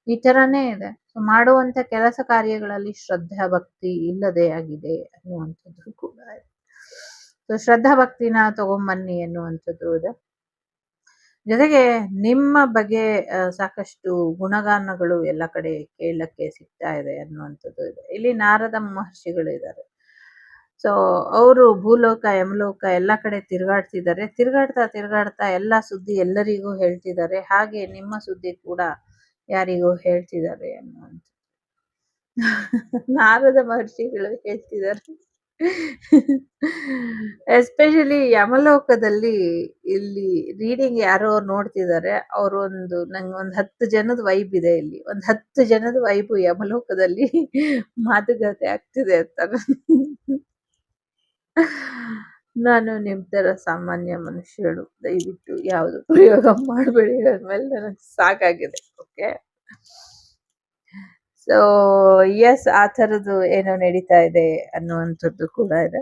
ಈ ಥರನೇ ಇದೆ. ಸೊ ಮಾಡುವಂಥ ಕೆಲಸ ಕಾರ್ಯಗಳಲ್ಲಿ ಶ್ರದ್ಧಾ ಭಕ್ತಿ ಇಲ್ಲದೆ ಆಗಿದೆ ಅನ್ನುವಂಥದ್ದು ಕೂಡ ಇದೆ. ಸೊ ಶ್ರದ್ಧಾ ಭಕ್ತಿನ ತಗೊಂಬನ್ನಿ ಅನ್ನುವಂಥದ್ದು ಇದೆ. ಜೊತೆಗೆ ನಿಮ್ಮ ಬಗ್ಗೆ ಸಾಕಷ್ಟು ಗುಣಗಾನಗಳು ಎಲ್ಲ ಕಡೆ ಕೇಳಕ್ಕೆ ಸಿಗ್ತಾ ಇದೆ ಅನ್ನುವಂಥದ್ದು ಇದೆ. ಇಲ್ಲಿ ನಾರದ ಮಹರ್ಷಿಗಳು ಇದ್ದಾರೆ. ಸೊ ಅವರು ಭೂಲೋಕ ಯಮಲೋಕ ಎಲ್ಲ ಕಡೆ ತಿರುಗಾಡ್ತಿದ್ದಾರೆ. ತಿರುಗಾಡ್ತಾ ಎಲ್ಲ ಸುದ್ದಿ ಎಲ್ಲರಿಗೂ ಹೇಳ್ತಿದ್ದಾರೆ. ಹಾಗೆ ನಿಮ್ಮ ಸುದ್ದಿ ಕೂಡ ಯಾರಿಗೂ ಹೇಳ್ತಿದ್ದಾರೆ ಅನ್ನುವಂಥ ನಾರದ ಮಹರ್ಷಿಗಳು ಹೇಳ್ತಿದ್ದಾರೆ. ಎಸ್ಪೆಷಲಿ ಯಮಲೋಕದಲ್ಲಿ ಇಲ್ಲಿ ರೀಡಿಂಗ್ ಯಾರೋ ನೋಡ್ತಿದ್ದಾರೆ. ಅವರು ನಂಗೆ ಒಂದು 10 ಜನದ ವೈಬ್ ಇದೆ. ಇಲ್ಲಿ ಒಂದು 10 ಜನದ ವೈಬು ಯಮಲೋಕದಲ್ಲಿ ಮಾತುಕತೆ ಆಗ್ತಿದೆ ಅಂತ. ನಾನು ನಿಮ್ ತರ ಸಾಮಾನ್ಯ ಮನುಷ್ಯಳು. ದಯವಿಟ್ಟು ಯಾವುದು ಪ್ರಯೋಗ ಮಾಡಬೇಡಿ. ಅಂದ್ಮೇಲೆ ನನಗೆ ಸಾಕಾಗಿದೆ. ಓಕೆ, ಸೊ ಎಸ್, ಆ ಥರದ್ದು ಏನೋ ನಡೀತಾ ಇದೆ ಅನ್ನುವಂಥದ್ದು ಕೂಡ ಇದೆ.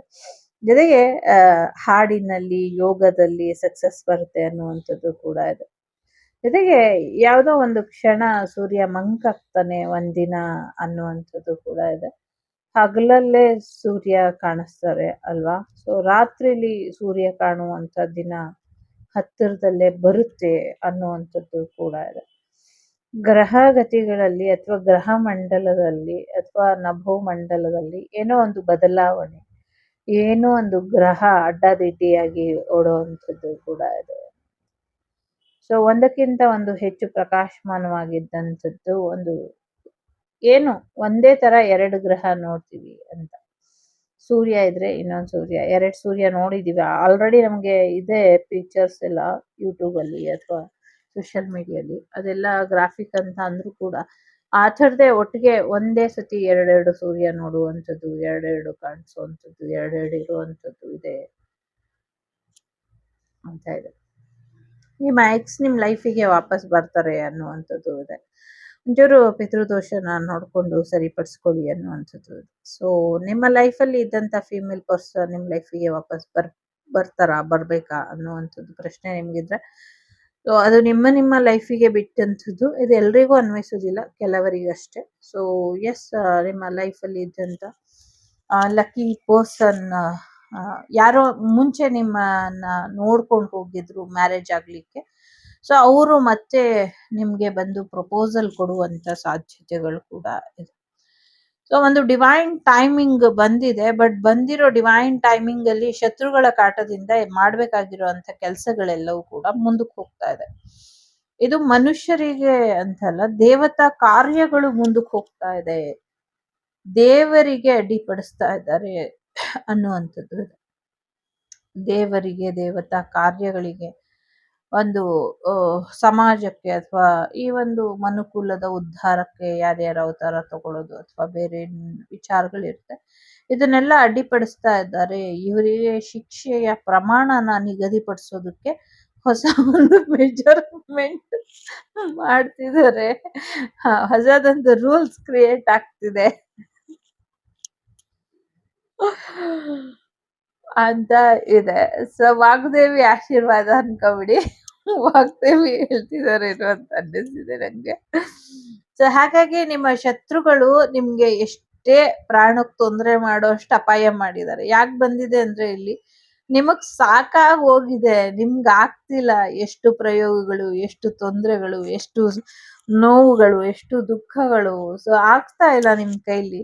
ಜೊತೆಗೆ ಹಾಡಿನಲ್ಲಿ, ಯೋಗದಲ್ಲಿ ಸಕ್ಸಸ್ ಬರುತ್ತೆ ಅನ್ನುವಂಥದ್ದು ಕೂಡ ಇದೆ. ಜೊತೆಗೆ ಯಾವುದೋ ಒಂದು ಕ್ಷಣ ಸೂರ್ಯ ಮಂಕಾಗ್ತಾನೆ ಒಂದಿನ ಅನ್ನುವಂಥದ್ದು ಕೂಡ ಇದೆ. ಹಗಲಲ್ಲೇ ಸೂರ್ಯ ಕಾಣಿಸ್ತಾರೆ ಅಲ್ವಾ? ಸೊ ರಾತ್ರಿಲಿ ಸೂರ್ಯ ಕಾಣುವಂಥ ದಿನ ಹತ್ತಿರದಲ್ಲೇ ಬರುತ್ತೆ ಅನ್ನುವಂಥದ್ದು ಕೂಡ ಇದೆ. ಗ್ರಹಗತಿಗಳಲ್ಲಿ ಅಥವಾ ಗ್ರಹ ಮಂಡಲದಲ್ಲಿ ಅಥವಾ ನಭೋ ಮಂಡಲದಲ್ಲಿ ಏನೋ ಒಂದು ಬದಲಾವಣೆ, ಏನೋ ಒಂದು ಗ್ರಹ ಅಡ್ಡಾದಿಡ್ಡಿಯಾಗಿ ಓಡುವಂಥದ್ದು ಕೂಡ ಇದೆ. ಸೊ ಒಂದಕ್ಕಿಂತ ಒಂದು ಹೆಚ್ಚು ಪ್ರಕಾಶಮಾನವಾಗಿದ್ದಂಥದ್ದು ಒಂದು ಏನು ಒಂದೇ ತರ ಎರಡು ಗ್ರಹ ನೋಡ್ತೀವಿ ಅಂತ. ಸೂರ್ಯ ಇದ್ರೆ ಇನ್ನೊಂದು ಸೂರ್ಯ, ಎರಡು ಸೂರ್ಯ ನೋಡಿದೀವಿ ಆಲ್ರೆಡಿ. ನಮಗೆ ಇದೆ ಪಿಕ್ಚರ್ಸ್ ಎಲ್ಲ ಯೂಟ್ಯೂಬ್ ಅಲ್ಲಿ ಅಥವಾ ಸೋಷಿಯಲ್ ಮೀಡಿಯಲ್ಲಿ, ಅದೆಲ್ಲ ಗ್ರಾಫಿಕ್ ಅಂತ ಅಂದ್ರೂ ಕೂಡ ಆ ಥರದೇ ಒಟ್ಟಿಗೆ ಒಂದೇ ಸತಿ ಎರಡೆರಡು ಸೂರ್ಯ ನೋಡುವಂಥದ್ದು, ಎರಡೆರಡು ಕಾಣಿಸುವಂಥದ್ದು, ಎರಡೆರಡು ಇರುವಂಥದ್ದು ಇದೆ ಅಂತ ಇದೆ. ನಿಮ್ಮ ಎಕ್ಸ್ ನಿಮ್ಮ ಲೈಫಿಗೆ ವಾಪಸ್ ಬರ್ತಾರೆ ಅನ್ನುವಂಥದ್ದು ಇದೆ. ಒಂಚೂರು ಪಿತೃದೋಷನ ನೋಡಿಕೊಂಡು ಸರಿಪಡಿಸ್ಕೊಳ್ಳಿ ಅನ್ನುವಂಥದ್ದು. ಸೊ ನಿಮ್ಮ ಲೈಫಲ್ಲಿ ಇದ್ದಂಥ ಫೀಮೇಲ್ ಪರ್ಸನ್ ನಿಮ್ಮ ಲೈಫಿಗೆ ವಾಪಸ್ ಬರ್ತಾರಾ, ಬರಬೇಕಾ ಅನ್ನುವಂಥದ್ದು ಪ್ರಶ್ನೆ ನಿಮಗಿದ್ರೆ, ಸೊ ಅದು ನಿಮ್ಮ ಲೈಫಿಗೆ ಬಿಟ್ಟಂಥದ್ದು. ಇದು ಎಲ್ರಿಗೂ ಅನ್ವಯಿಸೋದಿಲ್ಲ, ಕೆಲವರಿಗಷ್ಟೇ. ಸೊ ಎಸ್, ನಿಮ್ಮ ಲೈಫಲ್ಲಿ ಇದ್ದಂಥ ಲಕ್ಕಿ ಪರ್ಸನ್ ಯಾರೋ ಮುಂಚೆ ನಿಮ್ಮನ್ನ ನೋಡ್ಕೊಂಡು ಹೋಗಿದ್ರು ಮ್ಯಾರೇಜ್ ಆಗ್ಲಿಕ್ಕೆ. ಸೊ ಅವರು ಮತ್ತೆ ನಿಮ್ಗೆ ಬಂದು ಪ್ರಪೋಸಲ್ ಕೊಡುವಂತ ಸಾಧ್ಯತೆಗಳು ಕೂಡ ಇದೆ. ಸೊ ಒಂದು ಡಿವೈನ್ ಟೈಮಿಂಗ್ ಬಂದಿದೆ, ಬಟ್ ಬಂದಿರೋ ಡಿವೈನ್ ಟೈಮಿಂಗ್ ಅಲ್ಲಿ ಶತ್ರುಗಳ ಕಾಟದಿಂದ ಮಾಡ್ಬೇಕಾಗಿರುವಂತ ಕೆಲಸಗಳೆಲ್ಲವೂ ಕೂಡ ಮುಂದಕ್ಕೆ ಹೋಗ್ತಾ ಇದೆ. ಇದು ಮನುಷ್ಯರಿಗೆ ಅಂತಲ್ಲ, ದೇವತಾ ಕಾರ್ಯಗಳು ಮುಂದಕ್ಕೆ ಹೋಗ್ತಾ ಇದೆ, ದೇವರಿಗೆ ಅಡ್ಡಿಪಡಿಸ್ತಾ ಇದ್ದಾರೆ ಅನ್ನುವಂಥದ್ದು. ದೇವರಿಗೆ, ದೇವತಾ ಕಾರ್ಯಗಳಿಗೆ, ಒಂದು ಸಮಾಜಕ್ಕೆ ಅಥವಾ ಈ ಒಂದು ಮನುಕುಲದ ಉದ್ಧಾರಕ್ಕೆ ಯಾರ್ಯಾರ ಅವತಾರ ತಗೊಳ್ಳೋದು ಅಥವಾ ಬೇರೆ ವಿಚಾರಗಳಿರುತ್ತೆ, ಇದನ್ನೆಲ್ಲ ಅಡ್ಡಿಪಡಿಸ್ತಾ ಇದ್ದಾರೆ. ಇವರಿಗೆ ಶಿಕ್ಷೆಯ ಪ್ರಮಾಣನ ನಿಗದಿಪಡಿಸೋದಕ್ಕೆ ಹೊಸ ಒಂದು ಮೆಜರ್ಮೆಂಟ್ ಮಾಡ್ತಿದ್ದಾರೆ, ಹೊಸದೊಂದು ರೂಲ್ಸ್ ಕ್ರಿಯೇಟ್ ಆಗ್ತಿದೆ ಅಂತ ಇದೆ. ಸೊ ವಾಗ್ದೇವಿ ಆಶೀರ್ವಾದ ಅನ್ಕೋಬಿಡಿ, ವಾಗ್ದೇವಿ ಹೇಳ್ತಿದ್ದಾರೆ ಅಂತ ಅನ್ನಿಸ್ತಿದೆ ನಂಗೆ. ಸೊ ಹಾಗಾಗಿ ನಿಮ್ಮ ಶತ್ರುಗಳು ನಿಮ್ಗೆ ಎಷ್ಟೇ ಪ್ರಾಣಕ್ಕೆ ತೊಂದರೆ ಮಾಡೋ ಅಷ್ಟು ಅಪಾಯ ಮಾಡಿದ್ದಾರೆ. ಯಾಕೆ ಬಂದಿದೆ ಅಂದ್ರೆ ಇಲ್ಲಿ ನಿಮಗ್ ಸಾಕಾಗಿ ಹೋಗಿದೆ, ನಿಮ್ಗೆ ಆಗ್ತಿಲ್ಲ. ಎಷ್ಟು ಪ್ರಯೋಗಗಳು, ಎಷ್ಟು ತೊಂದರೆಗಳು, ಎಷ್ಟು ನೋವುಗಳು, ಎಷ್ಟು ದುಃಖಗಳು. ಸೊ ಆಗ್ತಾ ಇಲ್ಲ ನಿಮ್ ಕೈಲಿ.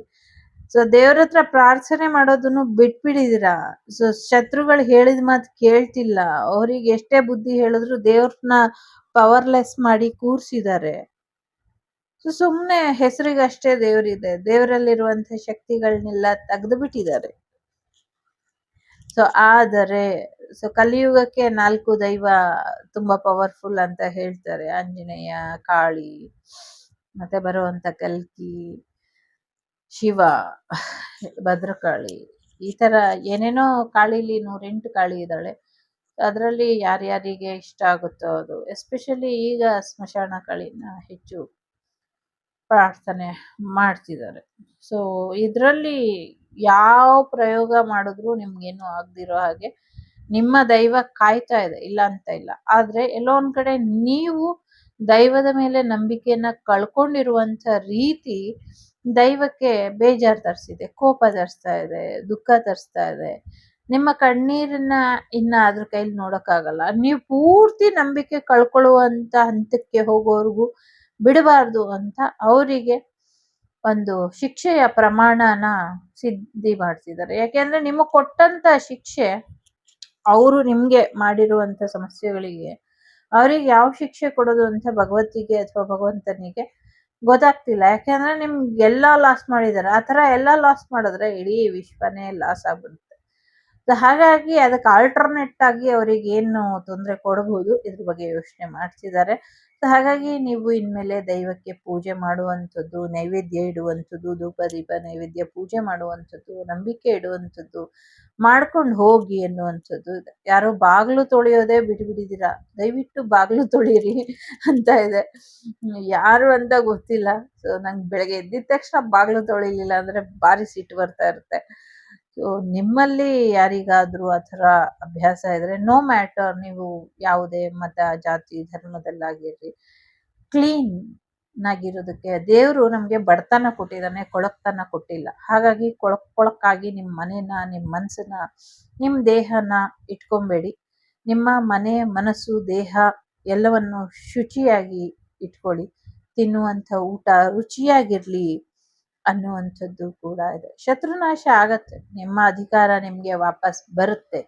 ಸೊ ದೇವ್ರ ಹತ್ರ ಪ್ರಾರ್ಥನೆ ಮಾಡೋದನ್ನು ಬಿಟ್ಬಿಡಿದೀರಾ. ಸೊ ಶತ್ರುಗಳು ಹೇಳಿದ ಮಾತು ಕೇಳ್ತಿಲ್ಲ. ಅವ್ರಿಗೆ ಎಷ್ಟೇ ಬುದ್ಧಿ ಹೇಳಿದ್ರು ದೇವ್ರನ್ನ ಪವರ್ಲೆಸ್ ಮಾಡಿ ಕೂರ್ಸಿದ್ದಾರೆ. ಸೊ ಸುಮ್ನೆ ಹೆಸರಿಗಷ್ಟೇ ದೇವ್ರಿದೆ, ದೇವರಲ್ಲಿರುವಂತ ಶಕ್ತಿಗಳನ್ನೆಲ್ಲ ತೆಗೆದು ಬಿಟ್ಟಿದ್ದಾರೆ. ಸೊ ಆದರೆ ಸೊ ಕಲಿಯುಗಕ್ಕೆ 4 ದೈವ ತುಂಬಾ ಪವರ್ಫುಲ್ ಅಂತ ಹೇಳ್ತಾರೆ. ಆಂಜನೇಯ, ಕಾಳಿ, ಮತ್ತೆ ಬರುವಂತ ಕಲ್ಕಿ, ಶಿವ, ಭದ್ರಕಾಳಿ, ಈ ತರ ಏನೇನೋ ಕಾಳಿಲಿ 108 ಕಾಳಿ ಇದ್ದಾಳೆ. ಅದರಲ್ಲಿ ಯಾರ್ಯಾರಿಗೆ ಇಷ್ಟ ಆಗುತ್ತೋ ಅದು. ಎಸ್ಪೆಷಲಿ ಈಗ ಸ್ಮಶಾನ ಕಾಳಿನ ಹೆಚ್ಚು ಪ್ರಾರ್ಥನೆ ಮಾಡ್ತಿದ್ದಾರೆ. ಸೊ ಇದರಲ್ಲಿ ಯಾವ ಪ್ರಯೋಗ ಮಾಡಿದ್ರು ನಿಮ್ಗೇನು ಆಗದಿರೋ ಹಾಗೆ ನಿಮ್ಮ ದೈವ ಕಾಯ್ತಾ ಇದೆ, ಇಲ್ಲ ಅಂತ ಇಲ್ಲ. ಆದ್ರೆ ಎಲ್ಲೋ ಒಂದ್ ಕಡೆ ನೀವು ದೈವದ ಮೇಲೆ ನಂಬಿಕೆಯನ್ನ ಕಳ್ಕೊಂಡಿರುವಂತ ರೀತಿ ದೈವಕ್ಕೆ ಬೇಜಾರು ತರಿಸಿದೆ, ಕೋಪ ತರಿಸ್ತಾ ಇದೆ, ದುಃಖ ತರಿಸ್ತಾ ಇದೆ. ನಿಮ್ಮ ಕಣ್ಣೀರನ್ನ ಇನ್ನ ಅದ್ರ ಕೈಲಿ ನೋಡಕ್ಕಾಗಲ್ಲ. ನೀವು ಪೂರ್ತಿ ನಂಬಿಕೆ ಕಳ್ಕೊಳ್ಳುವಂತ ಹಂತಕ್ಕೆ ಹೋಗೋವರೆಗೂ ಬಿಡಬಾರ್ದು ಅಂತ ಅವರಿಗೆ ಒಂದು ಶಿಕ್ಷೆಯ ಪ್ರಮಾಣನ ಸಿದ್ಧಿ ಮಾಡ್ತಿದ್ದಾರೆ. ಯಾಕೆಂದ್ರೆ ನಿಮಗೆ ಕೊಟ್ಟಂತ ಶಿಕ್ಷೆ, ಅವರು ನಿಮ್ಗೆ ಮಾಡಿರುವಂತ ಸಮಸ್ಯೆಗಳಿಗೆ ಅವ್ರಿಗೆ ಯಾವ ಶಿಕ್ಷೆ ಕೊಡೋದು ಅಂತ ಭಗವತಿಗೆ ಅಥವಾ ಭಗವಂತನಿಗೆ ಗೊತ್ತಾಗ್ತಿಲ್ಲ. ಯಾಕೆಂದ್ರೆ ನಿಮ್ಗೆ ಎಲ್ಲಾ ಲಾಸ್ ಮಾಡಿದಾರೆ. ಆ ತರ ಎಲ್ಲಾ ಲಾಸ್ ಮಾಡಿದ್ರೆ ಇಡೀ ವಿಶ್ವನೇ ಲಾಸ್ ಆಗ್ಬಿಡುತ್ತೆ. ಹಾಗಾಗಿ ಅದಕ್ಕೆ ಆಲ್ಟರ್ನೇಟ್ ಆಗಿ ಅವ್ರಿಗೆ ಏನು ತೊಂದರೆ ಕೊಡಬಹುದು, ಇದ್ರ ಬಗ್ಗೆ ಯೋಚನೆ ಮಾಡ್ತಿದ್ದಾರೆ. ಹಾಗಾಗಿ ನೀವು ಇನ್ಮೇಲೆ ದೈವಕ್ಕೆ ಪೂಜೆ ಮಾಡುವಂಥದ್ದು, ನೈವೇದ್ಯ ಇಡುವಂಥದ್ದು, ಧೂಪ ದೀಪ ನೈವೇದ್ಯ ಪೂಜೆ ಮಾಡುವಂಥದ್ದು, ನಂಬಿಕೆ ಇಡುವಂಥದ್ದು ಮಾಡ್ಕೊಂಡು ಹೋಗಿ ಅನ್ನುವಂಥದ್ದು ಇದೆ. ಯಾರೋ ಬಾಗಿಲು ತೊಳೆಯೋದೇ ಬಿಟ್ಬಿಟ್ಟಿದ್ದೀರಾ, ದಯವಿಟ್ಟು ಬಾಗಿಲು ತೊಳೀರಿ ಅಂತ ಇದೆ. ಯಾರು ಅಂತ ಗೊತ್ತಿಲ್ಲ. ಸೊ ನಂಗೆ ಬೆಳಗ್ಗೆ ಎದ್ದಿದ ತಕ್ಷಣ ಬಾಗಿಲು ತೊಳಿಲಿಲ್ಲ ಅಂದ್ರೆ ಭಾರಿ ಸಿಟ್ಟು ಬರ್ತಾ ಇರುತ್ತೆ. ಸೊ ನಿಮ್ಮಲ್ಲಿ ಯಾರಿಗಾದ್ರೂ ಆ ಥರ ಅಭ್ಯಾಸ ಇದ್ರೆ, ನೋ ಮ್ಯಾಟರ್ ನೀವು ಯಾವುದೇ ಮತ ಜಾತಿ ಧರ್ಮದಲ್ಲಾಗಿರ್ರಿ, ಕ್ಲೀನ್ ಆಗಿರೋದಕ್ಕೆ ದೇವರು ನಮ್ಗೆ ಬಡತನ ಕೊಟ್ಟಿದ್ದಾನೆ, ಕೊಳಕ್ತನ ಕೊಟ್ಟಿಲ್ಲ. ಹಾಗಾಗಿ ಕೊಳಕ್ಕಾಗಿ ನಿಮ್ಮ ಮನೇನ, ನಿಮ್ಮ ಮನಸ್ಸನ್ನ, ನಿಮ್ಮ ದೇಹನ ಇಟ್ಕೊಂಬೇಡಿ. ನಿಮ್ಮ ಮನೆ, ಮನಸ್ಸು, ದೇಹ ಎಲ್ಲವನ್ನು ಶುಚಿಯಾಗಿ ಇಟ್ಕೊಳ್ಳಿ. ತಿನ್ನುವಂಥ ಊಟ ರುಚಿಯಾಗಿರ್ಲಿ ಅನ್ನುವಂಥದ್ದು ಕೂಡ ಇದೆ. ಶತ್ರುನಾಶ ಆಗತ್ತೆ, ನಿಮ್ಮ ಅಧಿಕಾರ ನಿಮ್ಗೆ ವಾಪಸ್ ಬರುತ್ತೆ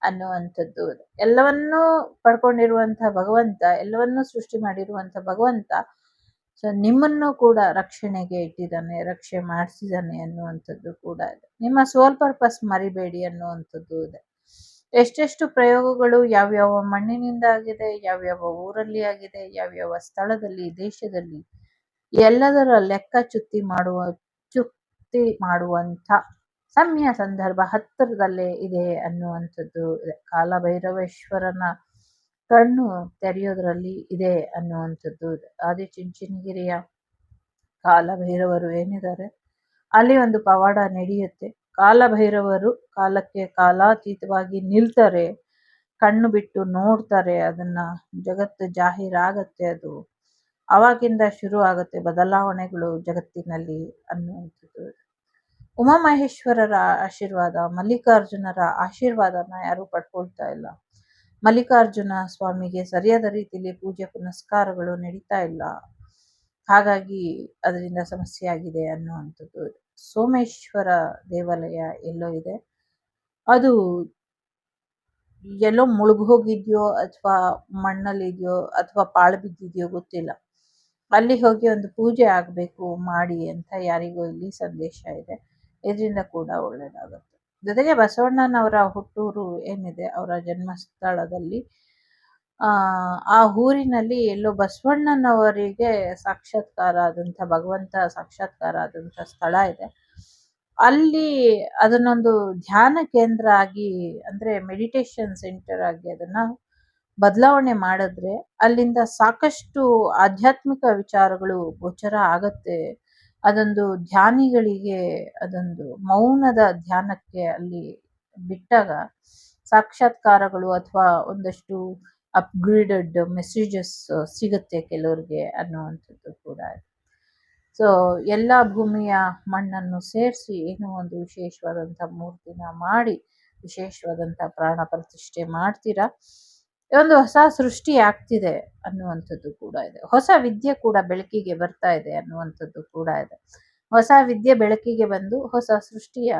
ಅನ್ನುವಂಥದ್ದು ಇದೆ. ಎಲ್ಲವನ್ನೂ ಪಡ್ಕೊಂಡಿರುವಂಥ ಭಗವಂತ, ಎಲ್ಲವನ್ನೂ ಸೃಷ್ಟಿ ಮಾಡಿರುವಂಥ ಭಗವಂತ ಸೊ ನಿಮ್ಮನ್ನು ಕೂಡ ರಕ್ಷಣೆಗೆ ಇಟ್ಟಿದ್ದಾನೆ, ರಕ್ಷೆ ಮಾಡಿಸಿದ್ದಾನೆ ಅನ್ನುವಂಥದ್ದು ಕೂಡ ಇದೆ. ನಿಮ್ಮ ಸೋಲ್ ಪರ್ಪಸ್ ಮರಿಬೇಡಿ ಅನ್ನುವಂಥದ್ದು ಇದೆ. ಎಷ್ಟೆಷ್ಟು ಪ್ರಯೋಗಗಳು ಯಾವ್ಯಾವ ಮಣ್ಣಿನಿಂದ ಆಗಿದೆ, ಯಾವ್ಯಾವ ಊರಲ್ಲಿ ಆಗಿದೆ, ಯಾವ್ಯಾವ ಸ್ಥಳದಲ್ಲಿ, ದೇಶದಲ್ಲಿ, ಎಲ್ಲದರ ಲೆಕ್ಕ ಚುಕ್ತಿ ಮಾಡುವಂಥ ಸಮಯ ಸಂದರ್ಭ ಹತ್ತಿರದಲ್ಲೇ ಇದೆ ಅನ್ನುವಂಥದ್ದು ಇದೆ. ಕಾಲಭೈರವೇಶ್ವರನ ಕಣ್ಣು ತೆರೆಯೋದ್ರಲ್ಲಿ ಇದೆ ಅನ್ನುವಂಥದ್ದು ಇದೆ. ಆದಿಚುಂಚನಗಿರಿಯ ಕಾಲಭೈರವರು ಏನಿದ್ದಾರೆ, ಅಲ್ಲಿ ಒಂದು ಪವಾಡ ನಡೆಯುತ್ತೆ. ಕಾಲಭೈರವರು ಕಾಲಕ್ಕೆ ಕಾಲಾತೀತವಾಗಿ ನಿಲ್ತಾರೆ, ಕಣ್ಣು ಬಿಟ್ಟು ನೋಡ್ತಾರೆ, ಅದನ್ನ ಜಗತ್ತು ಜಾಹೀರಾಗತ್ತೆ. ಅದು ಅವಾಗಿಂದ ಶುರು ಆಗುತ್ತೆ ಬದಲಾವಣೆಗಳು ಜಗತ್ತಿನಲ್ಲಿ ಅನ್ನುವಂಥದ್ದು. ಉಮಾಮಹೇಶ್ವರರ ಆಶೀರ್ವಾದ, ಮಲ್ಲಿಕಾರ್ಜುನರ ಆಶೀರ್ವಾದನ ಯಾರು ಪಡ್ಕೊಳ್ತಾ ಇಲ್ಲ. ಮಲ್ಲಿಕಾರ್ಜುನ ಸ್ವಾಮಿಗೆ ಸರಿಯಾದ ರೀತಿಯಲ್ಲಿ ಪೂಜೆ ಪುನಸ್ಕಾರಗಳು ನಡೀತಾ ಇಲ್ಲ, ಹಾಗಾಗಿ ಅದರಿಂದ ಸಮಸ್ಯೆ ಆಗಿದೆ ಅನ್ನುವಂಥದ್ದು. ಸೋಮೇಶ್ವರ ದೇವಾಲಯ ಎಲ್ಲೋ ಇದೆ, ಅದು ಎಲ್ಲೋ ಮುಳುಗೋಗಿದ್ಯೋ ಅಥವಾ ಮಣ್ಣಲ್ಲಿದೆಯೋ ಅಥವಾ ಪಾಳು ಬಿದ್ದಿದೆಯೋ ಗೊತ್ತಿಲ್ಲ. ಅಲ್ಲಿ ಹೋಗಿ ಒಂದು ಪೂಜೆ ಆಗಬೇಕು ಮಾಡಿ ಅಂತ ಯಾರಿಗೋ ಇಲ್ಲಿ ಸಂದೇಶ ಇದೆ. ಇದರಿಂದ ಕೂಡ ಒಳ್ಳೆಯದಾಗುತ್ತೆ. ಜೊತೆಗೆ ಬಸವಣ್ಣನವರ ಹುಟ್ಟೂರು ಏನಿದೆ, ಅವರ ಜನ್ಮಸ್ಥಳದಲ್ಲಿ ಆ ಊರಿನಲ್ಲಿ ಎಲ್ಲೋ ಬಸವಣ್ಣನವರಿಗೆ ಸಾಕ್ಷಾತ್ಕಾರ ಆದಂಥ, ಭಗವಂತ ಸಾಕ್ಷಾತ್ಕಾರ ಆದಂಥ ಸ್ಥಳ ಇದೆ. ಅಲ್ಲಿ ಅದನ್ನೊಂದು ಧ್ಯಾನ ಕೇಂದ್ರ ಆಗಿ, ಅಂದ್ರೆ ಮೆಡಿಟೇಷನ್ ಸೆಂಟರ್ ಆಗಿ ಅದನ್ನ ಬದಲಾವಣೆ ಮಾಡಿದ್ರೆ ಅಲ್ಲಿಂದ ಸಾಕಷ್ಟು ಆಧ್ಯಾತ್ಮಿಕ ವಿಚಾರಗಳು ಗೋಚರ ಆಗತ್ತೆ. ಅದೊಂದು ಧ್ಯಾನಿಗಳಿಗೆ, ಅದೊಂದು ಮೌನದ ಧ್ಯಾನಕ್ಕೆ ಅಲ್ಲಿ ಬಿಟ್ಟಾಗ ಸಾಕ್ಷಾತ್ಕಾರಗಳು ಅಥವಾ ಒಂದಷ್ಟು ಅಪ್ಗ್ರೇಡೆಡ್ ಮೆಸೇಜಸ್ ಸಿಗುತ್ತೆ ಕೆಲವ್ರಿಗೆ ಅನ್ನುವಂಥದ್ದು ಕೂಡ ಇದೆ. ಸೊ ಎಲ್ಲ ಭೂಮಿಯ ಮಣ್ಣನ್ನು ಸೇರಿಸಿ ಏನೋ ಒಂದು ವಿಶೇಷವಾದಂಥ ಮೂರ್ತಿನ ಮಾಡಿ ವಿಶೇಷವಾದಂಥ ಪ್ರಾಣ ಪ್ರತಿಷ್ಠೆ ಮಾಡ್ತೀರಾ. ಒಂದು ಹೊಸ ಸೃಷ್ಟಿ ಆಗ್ತಿದೆ ಅನ್ನುವಂಥದ್ದು ಕೂಡ ಇದೆ. ಹೊಸ ವಿದ್ಯೆ ಕೂಡ ಬೆಳಕಿಗೆ ಬರ್ತಾ ಇದೆ ಅನ್ನುವಂಥದ್ದು ಕೂಡ ಇದೆ. ಹೊಸ ವಿದ್ಯೆ ಬೆಳಕಿಗೆ ಬಂದು ಹೊಸ ಸೃಷ್ಟಿಯ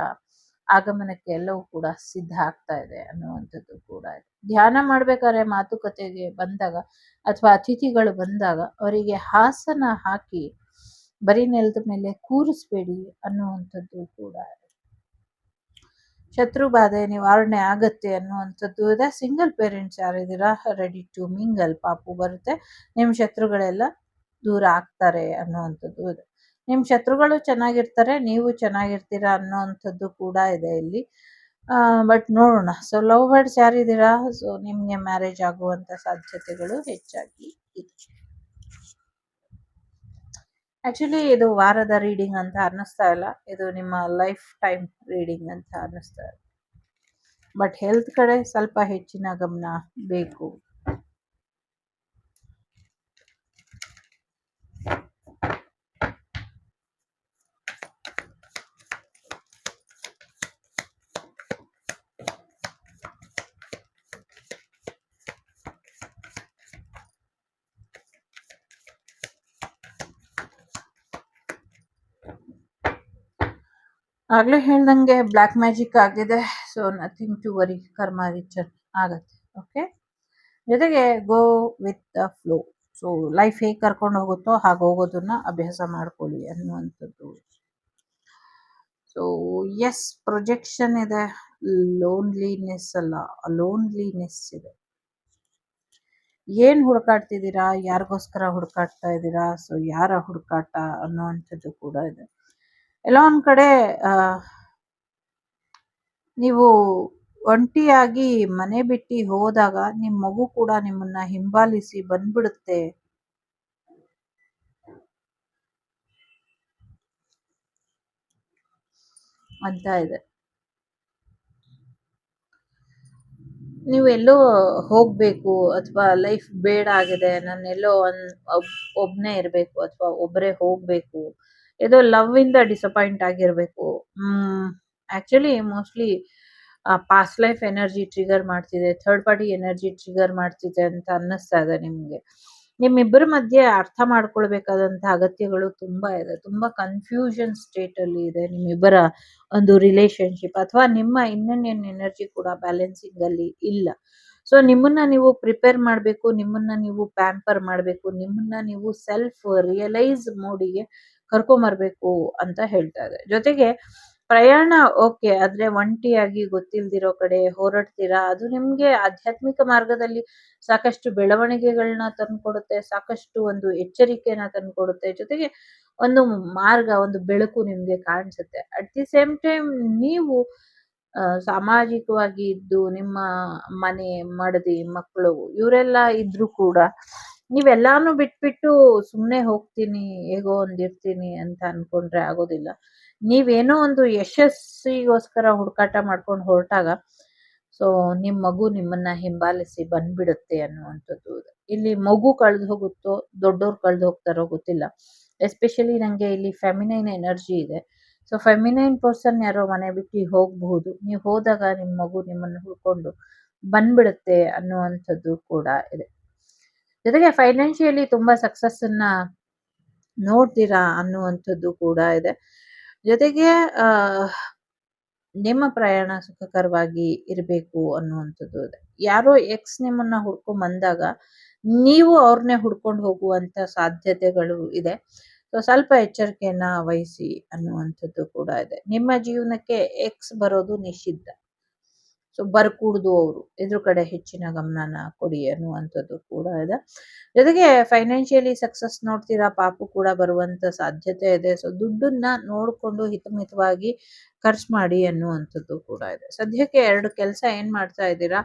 ಆಗಮನಕ್ಕೆ ಎಲ್ಲವೂ ಕೂಡ ಸಿದ್ಧ ಆಗ್ತಾ ಇದೆ ಅನ್ನುವಂಥದ್ದು ಕೂಡ ಇದೆ. ಧ್ಯಾನ ಮಾಡ್ಬೇಕಾದ್ರೆ ಮಾತುಕತೆಗೆ ಬಂದಾಗ ಅಥವಾ ಅತಿಥಿಗಳು ಬಂದಾಗ ಅವರಿಗೆ ಹಾಸನ ಹಾಕಿ ಬರೀ ನೆಲದ ಮೇಲೆ ಕೂರಿಸ್ಬೇಡಿ ಅನ್ನುವಂಥದ್ದು ಕೂಡ ಇದೆ. ಶತ್ರು ಬಾಧೆ ನಿವಾರಣೆ ಆಗತ್ತೆ ಅನ್ನುವಂಥದ್ದು ಇದೆ. ಸಿಂಗಲ್ ಪೇರೆಂಟ್ಸ್ ಯಾರಿದ್ದೀರಾ, ರೆಡಿ ಟು ಮಿಂಗಲ್, ಪಾಪು ಬರುತ್ತೆ, ನಿಮ್ಮ ಶತ್ರುಗಳೆಲ್ಲ ದೂರ ಆಗ್ತಾರೆ ಅನ್ನುವಂಥದ್ದು ಇದೆ. ನಿಮ್ಮ ಶತ್ರುಗಳು ಚೆನ್ನಾಗಿರ್ತಾರೆ, ನೀವು ಚೆನ್ನಾಗಿರ್ತೀರಾ ಅನ್ನೋವಂಥದ್ದು ಕೂಡ ಇದೆ ಇಲ್ಲಿ. ಬಟ್ ನೋಡೋಣ. ಸೊ ಲವ್ ಬರ್ಡ್ಸ್ ಯಾರಿದ್ದೀರಾ, ಸೊ ನಿಮಗೆ ಮ್ಯಾರೇಜ್ ಆಗುವಂಥ ಸಾಧ್ಯತೆಗಳು ಹೆಚ್ಚಾಗಿ ಇದೆ. ಆಕ್ಚುಲಿ ಇದು ವಾರದ ರೀಡಿಂಗ್ ಅಂತ ಅನ್ನಿಸ್ತಾ ಇಲ್ಲ, ಇದು ನಿಮ್ಮ ಲೈಫ್ ಟೈಮ್ ರೀಡಿಂಗ್ ಅಂತ ಅನ್ನಿಸ್ತಾ ಇದೆ. ಬಟ್ ಹೆಲ್ತ್ ಕಡೆ ಸ್ವಲ್ಪ ಹೆಚ್ಚಿನ ಗಮನ ಬೇಕು. ಆಗ್ಲೇ ಹೇಳ್ದಂಗೆ ಬ್ಲ್ಯಾಕ್ ಮ್ಯಾಜಿಕ್ ಆಗಿದೆ. ಸೊ ನಥಿಂಗ್ ಟು ವರಿ, ಕರ್ಮ ರಿಚರ್ ಆಗತ್ತೆ. ಓಕೆ, ಜೊತೆಗೆ go with the flow. So life ಹೇಗೆ ಕರ್ಕೊಂಡು ಹೋಗುತ್ತೋ ಹಾಗೆ ಹೋಗೋದನ್ನ ಅಭ್ಯಾಸ ಮಾಡ್ಕೊಳ್ಳಿ ಅನ್ನುವಂಥದ್ದು. ಸೊ ಎಸ್, ಪ್ರೊಜೆಕ್ಷನ್ ಇದೆ, ಲೋನ್ಲಿನೆಸ್ ಅಲ್ಲ, ಲೋನ್ಲಿನೆಸ್ ಇದೆ. ಏನ್ ಹುಡುಕಾಡ್ತಿದ್ದೀರಾ? ಯಾರಿಗೋಸ್ಕರ ಹುಡುಕಾಡ್ತಾ ಇದ್ದೀರಾ? ಸೊ ಯಾರ ಹುಡುಕಾಟ ಅನ್ನುವಂಥದ್ದು ಕೂಡ ಇದೆ. ಎಲ್ಲೋ ಒಂದ್ ಕಡೆ ನೀವು ಒಂಟಿಯಾಗಿ ಮನೆ ಬಿಟ್ಟು ಹೋದಾಗ ನಿಮ್ ಮಗು ಕೂಡ ನಿಮ್ಮನ್ನ ಹಿಂಬಾಲಿಸಿ ಬಂದ್ಬಿಡುತ್ತೆ ಅಂತ ಇದೆ. ನೀವೆಲ್ಲೋ ಹೋಗ್ಬೇಕು ಅಥವಾ ಲೈಫ್ ಬೇಡ ಆಗಿದೆ, ನಾನೆಲ್ಲೋ ಒಬ್ನೇ ಇರ್ಬೇಕು ಅಥವಾ ಒಬ್ಬರೇ ಹೋಗ್ಬೇಕು, ಏದೋ ಲವ್ ಇಂದ ಡಿಸಪಾಯಿಂಟ್ ಆಗಿರ್ಬೇಕು. Actually mostly past life energy trigger ಮಾಡ್ತಿದೆ, ಥರ್ಡ್ ಪಾರ್ಟಿ ಎನರ್ಜಿ ಟ್ರಿಗರ್ ಮಾಡ್ತಿದೆ ಅಂತ ಅನ್ನಿಸ್ತಾ ಇದೆ ನಿಮ್ಗೆ. ನಿಮ್ಮಿಬ್ಬರ ಮಧ್ಯೆ ಅರ್ಥ ಮಾಡ್ಕೊಳ್ಬೇಕಾದಂತ ಅಗತ್ಯಗಳು ತುಂಬಾ ಇದೆ. ತುಂಬಾ ಕನ್ಫ್ಯೂಷನ್ ಸ್ಟೇಟ್ ಅಲ್ಲಿ ಇದೆ ನಿಮ್ಮಿಬ್ಬರ ಒಂದು ರಿಲೇಶನ್ಶಿಪ್, ಅಥವಾ ನಿಮ್ಮ ಇನ್ನೊಂದೇನ್ ಎನರ್ಜಿ ಕೂಡ ಬ್ಯಾಲೆನ್ಸಿಂಗ್ ಅಲ್ಲಿ ಇಲ್ಲ. ಸೊ ನಿಮ್ಮನ್ನ ನೀವು ಪ್ರಿಪೇರ್ ಮಾಡ್ಬೇಕು, ನಿಮ್ಮನ್ನ ನೀವು ಪ್ಯಾಂಪರ್ ಮಾಡ್ಬೇಕು, ನಿಮ್ಮನ್ನ ನೀವು ಸೆಲ್ಫ್ ರಿಯಲೈಸ್ ಮೋಡಿಗೆ ಕರ್ಕೊಂಬರ್ಬೇಕು ಅಂತ ಹೇಳ್ತಾ ಇದೆ. ಜೊತೆಗೆ ಪ್ರಯಾಣ ಓಕೆ, ಆದ್ರೆ ಒಂಟಿಯಾಗಿ ಗೊತ್ತಿಲ್ದಿರೋ ಕಡೆ ಹೊರಡ್ತೀರಾ, ಅದು ನಿಮ್ಗೆ ಆಧ್ಯಾತ್ಮಿಕ ಮಾರ್ಗದಲ್ಲಿ ಸಾಕಷ್ಟು ಬೆಳವಣಿಗೆಗಳನ್ನ ತಂದ್ಕೊಡುತ್ತೆ, ಸಾಕಷ್ಟು ಒಂದು ಎಚ್ಚರಿಕೆನ ತಂದ್ಕೊಡುತ್ತೆ, ಜೊತೆಗೆ ಒಂದು ಮಾರ್ಗ, ಒಂದು ಬೆಳಕು ನಿಮ್ಗೆ ಕಾಣಿಸುತ್ತೆ. ಅಟ್ ದಿ ಸೇಮ್ ಟೈಮ್ ನೀವು ಸಾಮಾಜಿಕವಾಗಿ ಇದ್ದು ನಿಮ್ಮ ಮನೆ, ಮಡದಿ, ಮಕ್ಕಳು ಇವರೆಲ್ಲ ಇದ್ರು ಕೂಡ ನೀವೆಲ್ಲಾನು ಬಿಟ್ಬಿಟ್ಟು ಸುಮ್ನೆ ಹೋಗ್ತೀನಿ, ಹೇಗೋ ಒಂದಿರ್ತೀನಿ ಅಂತ ಅನ್ಕೊಂಡ್ರೆ ಆಗೋದಿಲ್ಲ. ನೀವೇನೋ ಒಂದು ಯಶಸ್ಸಿಗೋಸ್ಕರ ಹುಡುಕಾಟ ಮಾಡ್ಕೊಂಡು ಹೊರಟಾಗ ಸೊ ನಿಮ್ ಮಗು ನಿಮ್ಮನ್ನ ಹಿಂಬಾಲಿಸಿ ಬಂದ್ಬಿಡುತ್ತೆ ಅನ್ನುವಂಥದ್ದು. ಇಲ್ಲಿ ಮಗು ಕಳ್ದು ಹೋಗುತ್ತೋ ದೊಡ್ಡೋರು ಕಳ್ದು ಹೋಗ್ತಾರೋ ಗೊತ್ತಿಲ್ಲ. ಎಸ್ಪೆಷಲಿ ನಂಗೆ ಇಲ್ಲಿ ಫೆಮಿನೈನ್ ಎನರ್ಜಿ ಇದೆ. ಸೊ ಫೆಮಿನೈನ್ ಪರ್ಸನ್ ಯಾರೋ ಮನೆ ಬಿಟ್ಟು ಹೋಗಬಹುದು, ನೀವು ಹೋದಾಗ ನಿಮ್ ಮಗು ನಿಮ್ಮನ್ನ ಹುಡ್ಕೊಂಡು ಬಂದ್ಬಿಡುತ್ತೆ ಅನ್ನುವಂಥದ್ದು ಕೂಡ ಇದೆ. ಜೊತೆಗೆ ಫೈನಾನ್ಷಿಯಲಿ ತುಂಬಾ ಸಕ್ಸಸ್ ಅನ್ನ ನೋಡ್ತೀರಾ ಅನ್ನುವಂಥದ್ದು ಕೂಡ ಇದೆ. ಜೊತೆಗೆ ನಿಮ್ಮ ಪ್ರಯಾಣ ಸುಖಕರವಾಗಿ ಇರಬೇಕು ಅನ್ನುವಂಥದ್ದು ಇದೆ. ಯಾರೋ ಎಕ್ಸ್ ನಿಮ್ಮನ್ನ ಹುಡ್ಕೊಂಡ್ ಬಂದಾಗ ನೀವು ಅವ್ರನ್ನೇ ಹುಡ್ಕೊಂಡು ಹೋಗುವಂತ ಸಾಧ್ಯತೆಗಳು ಇದೆ. ಸೊ ಸ್ವಲ್ಪ ಎಚ್ಚರಿಕೆಯನ್ನ ವಹಿಸಿ ಅನ್ನುವಂಥದ್ದು ಕೂಡ ಇದೆ. ನಿಮ್ಮ ಜೀವನಕ್ಕೆ ಎಕ್ಸ್ ಬರೋದು ನಿಷಿದ್ಧ. ಸೊ ಬರ್ಕೂಡ್ದು ಅವರು, ಎದುರು ಕಡೆ ಹೆಚ್ಚಿನ ಗಮನನ ಕೊಡಿ ಅನ್ನುವಂಥದ್ದು ಕೂಡ ಇದೆ. ಜೊತೆಗೆ ಫೈನಾನ್ಷಿಯಲಿ ಸಕ್ಸಸ್ ನೋಡ್ತೀರಾ, ಪಾಪು ಕೂಡ ಬರುವಂತ ಸಾಧ್ಯತೆ ಇದೆ. ಸೊ ದುಡ್ಡನ್ನ ನೋಡ್ಕೊಂಡು ಹಿತಮಿತವಾಗಿ ಖರ್ಚು ಮಾಡಿ ಅನ್ನುವಂಥದ್ದು ಕೂಡ ಇದೆ. ಸದ್ಯಕ್ಕೆ 2 ಕೆಲಸ ಏನ್ ಮಾಡ್ತಾ ಇದ್ದೀರಾ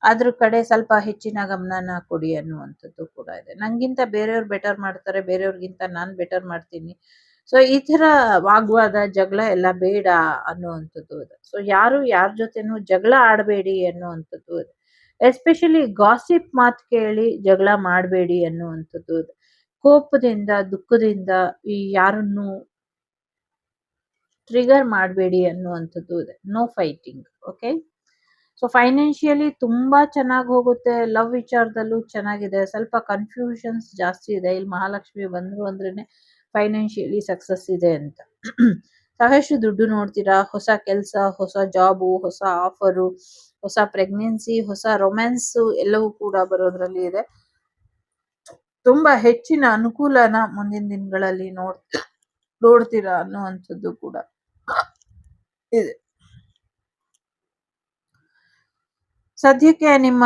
ಅದ್ರ ಕಡೆ ಸ್ವಲ್ಪ ಹೆಚ್ಚಿನ ಗಮನನ ಕೊಡಿ ಅನ್ನುವಂಥದ್ದು ಕೂಡ ಇದೆ. ನಂಗಿಂತ ಬೇರೆಯವ್ರು ಬೆಟರ್ ಮಾಡ್ತಾರೆ, ಬೇರೆಯವ್ರಿಗಿಂತ ನಾನ್ ಬೆಟರ್ ಮಾಡ್ತೀನಿ, ಸೊ ಈ ತರ ವಾಗ್ವಾದ, ಜಗಳ ಎಲ್ಲ ಬೇಡ ಅನ್ನುವಂಥದ್ದು ಇದೆ. ಸೊ ಯಾರು ಯಾರ ಜೊತೆನೂ ಜಗಳ ಆಡಬೇಡಿ ಅನ್ನುವಂಥದ್ದು ಇದೆ. ಎಸ್ಪೆಷಲಿ ಗಾಸಿಪ್ ಮಾತು ಕೇಳಿ ಜಗಳ ಮಾಡಬೇಡಿ ಅನ್ನುವಂಥದ್ದು ಇದೆ. ಕೋಪದಿಂದ, ದುಃಖದಿಂದ ಈ ಯಾರನ್ನು ಟ್ರಿಗರ್ ಮಾಡಬೇಡಿ ಅನ್ನುವಂಥದ್ದು ಇದೆ. No fighting. Okay, so financially ತುಂಬಾ ಚೆನ್ನಾಗಿ ಹೋಗುತ್ತೆ. ಲವ್ ವಿಚಾರದಲ್ಲೂ ಚೆನ್ನಾಗಿದೆ. ಸ್ವಲ್ಪ ಕನ್ಫ್ಯೂಷನ್ಸ್ ಜಾಸ್ತಿ ಇದೆ. ಇಲ್ಲಿ ಮಹಾಲಕ್ಷ್ಮಿ ಬಂದ್ರು ಅಂದ್ರೇನೆ ಫೈನಾನ್ಷಿಯಲಿ ಸಕ್ಸಸ್ ಇದೆ ಅಂತ. ಸಾಕಷ್ಟು ದುಡ್ಡು ನೋಡ್ತೀರಾ, ಹೊಸ ಕೆಲಸ, ಹೊಸ ಜಾಬು, ಹೊಸ ಆಫರು, ಹೊಸ ಪ್ರೆಗ್ನೆನ್ಸಿ, ಹೊಸ ರೊಮ್ಯಾನ್ಸ್ ಎಲ್ಲವೂ ಕೂಡ ಬರೋದ್ರಲ್ಲಿ ಇದೆ. ತುಂಬಾ ಹೆಚ್ಚಿನ ಅನುಕೂಲನ ಮುಂದಿನ ದಿನಗಳಲ್ಲಿ ನೋಡ್ತೀರಾ ಅನ್ನುವಂಥದ್ದು ಕೂಡ ಇದೆ. ಸದ್ಯಕ್ಕೆ ನಿಮ್ಮ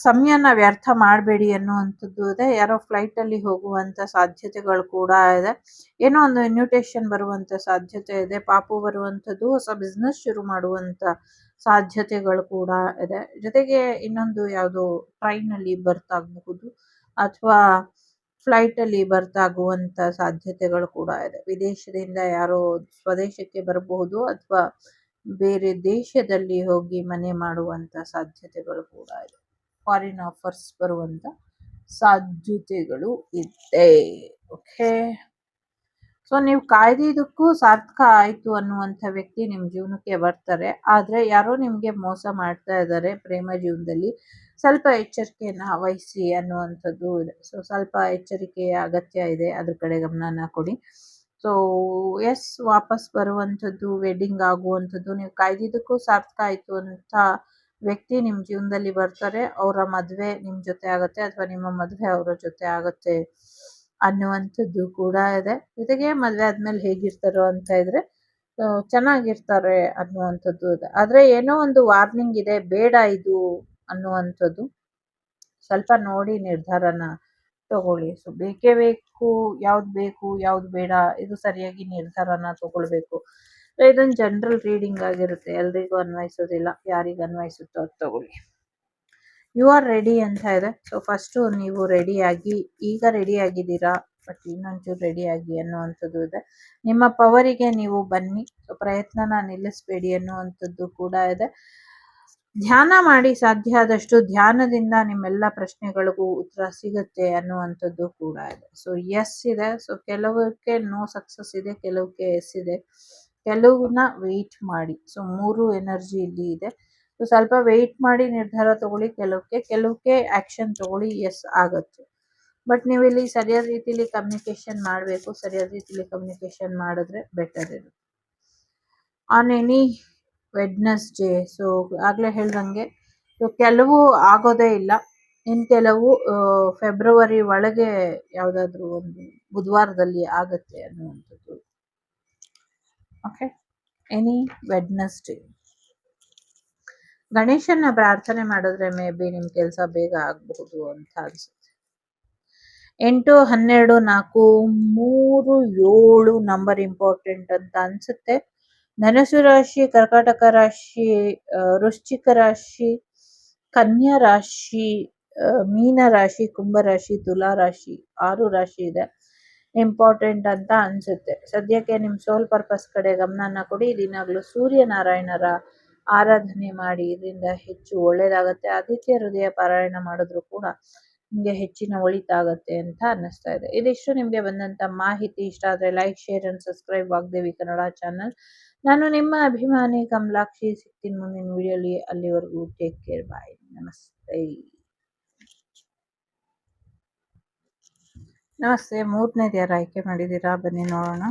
ಸಮಯನ ವ್ಯರ್ಥ ಮಾಡಬೇಡಿ ಅನ್ನುವಂಥದ್ದು ಇದೆ. ಯಾರೋ ಫ್ಲೈಟ್ ಅಲ್ಲಿ ಹೋಗುವಂತ ಸಾಧ್ಯತೆಗಳು ಕೂಡ ಇದೆ. ಏನೋ ಒಂದು ಇನ್ವಿಟೇಷನ್ ಬರುವಂತ ಸಾಧ್ಯತೆ ಇದೆ. ಪಾಪು ಬರುವಂಥದ್ದು, ಹೊಸ ಬಿಸ್ನೆಸ್ ಶುರು ಮಾಡುವಂತ ಸಾಧ್ಯತೆಗಳು ಕೂಡ ಇದೆ. ಜೊತೆಗೆ ಇನ್ನೊಂದು ಯಾವುದೋ ಟ್ರೈನ್ ಅಲ್ಲಿ ಬರ್ತ್ ಆಗಬಹುದು ಅಥವಾ ಫ್ಲೈಟ್ ಅಲ್ಲಿ ಬರ್ತ್ ಆಗುವಂತ ಸಾಧ್ಯತೆಗಳು ಕೂಡ ಇದೆ. ವಿದೇಶದಿಂದ ಯಾರೋ ಸ್ವದೇಶಕ್ಕೆ ಬರಬಹುದು ಅಥವಾ ಬೇರೆ ದೇಶದಲ್ಲಿ ಹೋಗಿ ಮನೆ ಮಾಡುವಂತ ಸಾಧ್ಯತೆಗಳು ಕೂಡ ಇದೆ. ಫಾರಿನ್ ಆಫರ್ಸ್ ಬರುವಂತ ಸಾಧ್ಯತೆಗಳು ಇದೆ. ಓಕೆ, ಸೊ ನೀವು ಕಾಯ್ದಿದ್ದಕ್ಕೂ ಸಾರ್ಥಕ ಆಯ್ತು ಅನ್ನುವಂಥ ವ್ಯಕ್ತಿ ನಿಮ್ ಜೀವನಕ್ಕೆ ಬರ್ತಾರೆ. ಆದ್ರೆ ಯಾರೋ ನಿಮ್ಗೆ ಮೋಸ ಮಾಡ್ತಾ ಇದ್ದಾರೆ ಪ್ರೇಮ ಜೀವನದಲ್ಲಿ. ಸ್ವಲ್ಪ ಎಚ್ಚರಿಕೆಯನ್ನ ವಹಿಸಿ ಅನ್ನುವಂಥದ್ದು ಇದೆ. ಸೊ ಸ್ವಲ್ಪ ಎಚ್ಚರಿಕೆಯ ಅಗತ್ಯ ಇದೆ, ಅದ್ರ ಕಡೆ ಗಮನನ ಕೊಡಿ. ಸೊ ಎಸ್, ವಾಪಸ್ ಬರುವಂಥದ್ದು, ವೆಡ್ಡಿಂಗ್ ಆಗುವಂಥದ್ದು, ನೀವು ಕಾಯ್ದಿದ್ದಕ್ಕೂ ಸಾರ್ಥಕ ಆಯ್ತು ಅಂತ ವ್ಯಕ್ತಿ ನಿಮ್ ಜೀವನದಲ್ಲಿ ಬರ್ತಾರೆ. ಅವರ ಮದ್ವೆ ನಿಮ್ ಜೊತೆ ಆಗತ್ತೆ ಅಥವಾ ನಿಮ್ಮ ಮದ್ವೆ ಅವರ ಜೊತೆ ಆಗತ್ತೆ ಅನ್ನುವಂಥದ್ದು ಕೂಡ ಇದೆ. ಜೊತೆಗೆ ಮದ್ವೆ ಆದ್ಮೇಲೆ ಹೇಗಿರ್ತಾರೋ ಅಂತ ಇದ್ರೆ ಚೆನ್ನಾಗಿರ್ತಾರೆ ಅನ್ನುವಂಥದ್ದು ಇದೆ. ಆದ್ರೆ ಏನೋ ಒಂದು ವಾರ್ನಿಂಗ್ ಇದೆ, ಬೇಡ ಇದು ಅನ್ನುವಂಥದ್ದು. ಸ್ವಲ್ಪ ನೋಡಿ ನಿರ್ಧಾರನ ತಗೊಳ್ಳಿ. ಸೊ ಬೇಕೇ ಬೇಕು, ಯಾವ್ದು ಬೇಕು ಯಾವ್ದು ಬೇಡ, ಇದು ಸರಿಯಾಗಿ ನಿರ್ಧಾರನ ತಗೊಳ್ಬೇಕು. ಸೊ ಇದೊಂದು ಜನರಲ್ ರೀಡಿಂಗ್ ಆಗಿರುತ್ತೆ, ಎಲ್ರಿಗೂ ಅನ್ವಯಿಸೋದಿಲ್ಲ, ಯಾರಿಗೆ ಅನ್ವಯಿಸುತ್ತೋ ಅದು ತಗೊಳ್ಳಿ. ಯು ಆರ್ ರೆಡಿ ಅಂತ ಇದೆ. ಸೊ ಫಸ್ಟು ನೀವು ರೆಡಿಯಾಗಿ, ಈಗ ರೆಡಿ ಆಗಿದ್ದೀರಾ, ಬಟ್ ಇನ್ನೊಂಚೂರು ರೆಡಿಯಾಗಿ ಅನ್ನುವಂಥದ್ದು ಇದೆ. ನಿಮ್ಮ ಪವರಿಗೆ ನೀವು ಬನ್ನಿ. ಸೊ ಪ್ರಯತ್ನನ ನಿಲ್ಲಿಸಬೇಡಿ ಅನ್ನುವಂಥದ್ದು ಕೂಡ ಇದೆ. ಧ್ಯಾನ ಮಾಡಿ, ಸಾಧ್ಯ ಆದಷ್ಟು ಧ್ಯಾನದಿಂದ ನಿಮ್ಮೆಲ್ಲ ಪ್ರಶ್ನೆಗಳಿಗೂ ಉತ್ತರ ಸಿಗುತ್ತೆ ಅನ್ನುವಂಥದ್ದು ಕೂಡ ಇದೆ. ಸೊ ಎಸ್ ಇದೆ. ಸೊ ಕೆಲವಕ್ಕೆ ನೋ ಸಕ್ಸಸ್ ಇದೆ, ಕೆಲವಕ್ಕೆ ಎಸ್ ಇದೆ, ಕೆಲವನ್ನ ವೆಯ್ಟ್ ಮಾಡಿ. ಸೊ 3 ಎನರ್ಜಿ ಇಲ್ಲಿ ಇದೆ. ಸೊ ಸ್ವಲ್ಪ ವೆಯ್ಟ್ ಮಾಡಿ ನಿರ್ಧಾರ ತಗೊಳ್ಳಿ. ಕೆಲವಕ್ಕೆ ಆಕ್ಷನ್ ತಗೊಳ್ಳಿ, ಎಸ್ ಆಗುತ್ತೆ. ಬಟ್ ನೀವು ಇಲ್ಲಿ ಸರಿಯಾದ ರೀತಿಯಲ್ಲಿ ಕಮ್ಯುನಿಕೇಶನ್ ಮಾಡಬೇಕು. ಸರಿಯಾದ ರೀತಿಯಲ್ಲಿ ಕಮ್ಯುನಿಕೇಶನ್ ಮಾಡಿದ್ರೆ ಬೆಟರ್ ಇರುತ್ತೆ. ಆನ್ ಎನಿ ವೆಡ್ನೆಸ್ಡೇ, ಸೊ ಆಗಲೇ ಹೇಳ್ದಂಗೆ, ಸೊ ಕೆಲವು ಆಗೋದೇ ಇಲ್ಲ, ಇನ್ನು ಕೆಲವು ಫೆಬ್ರವರಿ ಒಳಗೆ ಯಾವುದಾದ್ರೂ ಒಂದು ಬುಧವಾರದಲ್ಲಿ ಆಗುತ್ತೆ ಅನ್ನುವಂಥದ್ದು. ಓಕೆ, ಎನಿ ವೆಡ್ನೆಸ್ಡೇ ಗಣೇಶನ ಪ್ರಾರ್ಥನೆ ಮಾಡಿದ್ರೆ ಮೇ ಬಿ ನಿಮ್ಮ ಕೆಲಸ ಬೇಗ ಆಗಬಹುದು ಅಂತ ಅನ್ಸುತ್ತೆ. 8, 12, 4, 3, 7 ನಂಬರ್ ಇಂಪಾರ್ಟೆಂಟ್ ಅಂತ ಅನ್ಸುತ್ತೆ. ಧನುಸು ರಾಶಿ, ಕರ್ಕಾಟಕ ರಾಶಿ, ವೃಶ್ಚಿಕ ರಾಶಿ, ಕನ್ಯಾ ರಾಶಿ, ಮೀನ ರಾಶಿ, ಕುಂಭ ರಾಶಿ, ತುಲಾ ರಾಶಿ, 6 ರಾಶಿ ಇದೆ, ಇಂಪಾರ್ಟೆಂಟ್ ಅಂತ ಅನ್ಸುತ್ತೆ. ಸದ್ಯಕ್ಕೆ ನಿಮ್ಮ ಸೋಲ್ ಪರ್ಪಸ್ ಕಡೆ ಗಮನನ ಕೊಡಿ. ದಿನಾಗ್ಲೂ ಸೂರ್ಯನಾರಾಯಣರ ಆರಾಧನೆ ಮಾಡಿ, ಇದರಿಂದ ಹೆಚ್ಚು ಒಳ್ಳೇದಾಗತ್ತೆ. ಆದಿತ್ಯ ಹೃದಯ ಪಾರಾಯಣ ಮಾಡಿದ್ರು ಕೂಡ ನಿಮಗೆ ಹೆಚ್ಚಿನ ಒಳಿತಾಗತ್ತೆ ಅಂತ ಅನ್ನಿಸ್ತಾ ಇದೆ. ಇದಿಷ್ಟು ನಿಮಗೆ ಬಂದಂತ ಮಾಹಿತಿ. ಇಷ್ಟ ಆದರೆ like, share and subscribe Vagdevi Kannada channel. ನಾನು ನಿಮ್ಮ ಅಭಿಮಾನಿ ಕಮಲಾಕ್ಷಿ. ಸಿಗ್ತೀನಿ ಮುಂದಿನ ವಿಡಿಯೋಲಿ. ಅಲ್ಲಿವರೆಗೂ ಟೇಕ್ ಕೇರ್, ಬಾಯ್, ನಮಸ್ತೆ. ನಮಸ್ತೆ. 3ನೇದು ಯಾರು ಆಯ್ಕೆ ಮಾಡಿದ್ದೀರಾ? ಬನ್ನಿ ನೋಡೋಣ.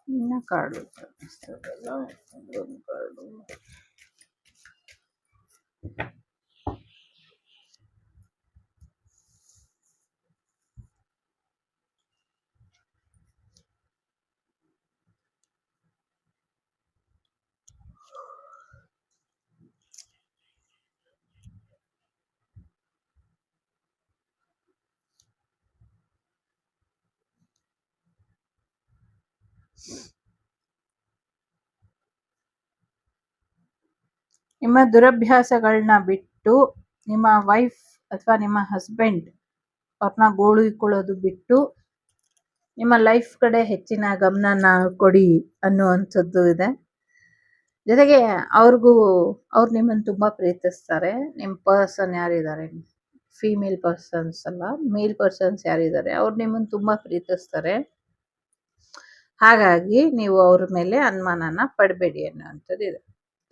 ಇನ್ನ ಕಾರ್ಡು ಒಂದು ಕಾರ್ಡು. ನಿಮ್ಮ ದುರಭ್ಯಾಸಗಳನ್ನ ಬಿಟ್ಟು, ನಿಮ್ಮ ವೈಫ್ ಅಥವಾ ನಿಮ್ಮ ಹಸ್ಬೆಂಡ್ ಅವ್ರನ್ನ ಗೋಳು ಇಕ್ಕೊಳ್ಳೋದು ಬಿಟ್ಟು ನಿಮ್ಮ ಲೈಫ್ ಕಡೆ ಹೆಚ್ಚಿನ ಗಮನನ ಕೊಡಿ ಅನ್ನುವಂಥದ್ದು ಇದೆ. ಜೊತೆಗೆ ಅವ್ರು ನಿಮ್ಮನ್ನು ತುಂಬ ಪ್ರೀತಿಸ್ತಾರೆ. ನಿಮ್ಮ ಪರ್ಸನ್ ಯಾರಿದ್ದಾರೆ, ಫೀಮೇಲ್ ಪರ್ಸನ್ಸ್ ಅಲ್ಲ, ಮೇಲ್ ಪರ್ಸನ್ಸ್ ಯಾರಿದ್ದಾರೆ, ಅವ್ರು ನಿಮ್ಮನ್ನು ತುಂಬ ಪ್ರೀತಿಸ್ತಾರೆ. ಹಾಗಾಗಿ ನೀವು ಅವ್ರ ಮೇಲೆ ಅನುಮಾನನ ಪಡಬೇಡಿ ಅನ್ನುವಂಥದ್ದು ಇದೆ.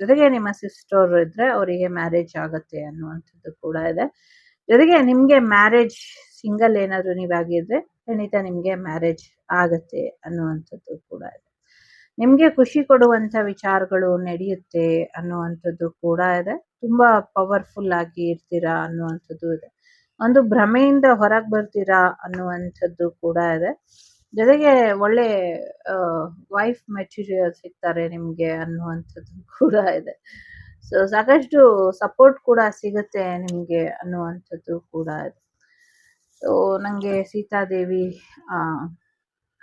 ಜೊತೆಗೆ ನಿಮ್ಮ ಸಿಸ್ಟರ್ ಇದ್ರೆ ಅವರಿಗೆ ಮ್ಯಾರೇಜ್ ಆಗುತ್ತೆ ಅನ್ನುವಂಥದ್ದು ಕೂಡ ಇದೆ. ಜೊತೆಗೆ ನಿಮಗೆ ಮ್ಯಾರೇಜ್, ಸಿಂಗಲ್ ಏನಾದರೂ ನೀವಾಗಿದ್ರೆ ಖಂಡಿತ ನಿಮಗೆ ಮ್ಯಾರೇಜ್ ಆಗುತ್ತೆ ಅನ್ನುವಂಥದ್ದು ಕೂಡ ಇದೆ. ನಿಮಗೆ ಖುಷಿ ಕೊಡುವಂಥ ವಿಚಾರಗಳು ನಡೆಯುತ್ತೆ ಅನ್ನುವಂಥದ್ದು ಕೂಡ ಇದೆ. ತುಂಬ ಪವರ್ಫುಲ್ ಆಗಿ ಇರ್ತೀರಾ ಅನ್ನುವಂಥದ್ದು ಇದೆ. ಒಂದು ಭ್ರಮೆಯಿಂದ ಹೊರಗೆ ಬರ್ತೀರಾ ಅನ್ನುವಂಥದ್ದು ಕೂಡ ಇದೆ. ಜೊತೆಗೆ ಒಳ್ಳೆ ವೈಫ್ ಮೆಟೀರಿಯಲ್ ಸಿಗ್ತಾರೆ ನಿಮಗೆ ಅನ್ನುವಂಥದ್ದು ಕೂಡ ಇದೆ. ಸೊ ಸಾಕಷ್ಟು ಸಪೋರ್ಟ್ ಕೂಡ ಸಿಗುತ್ತೆ ನಿಮಗೆ ಅನ್ನುವಂಥದ್ದು ಕೂಡ ಇದೆ. ಸೊ ನನಗೆ ಸೀತಾದೇವಿ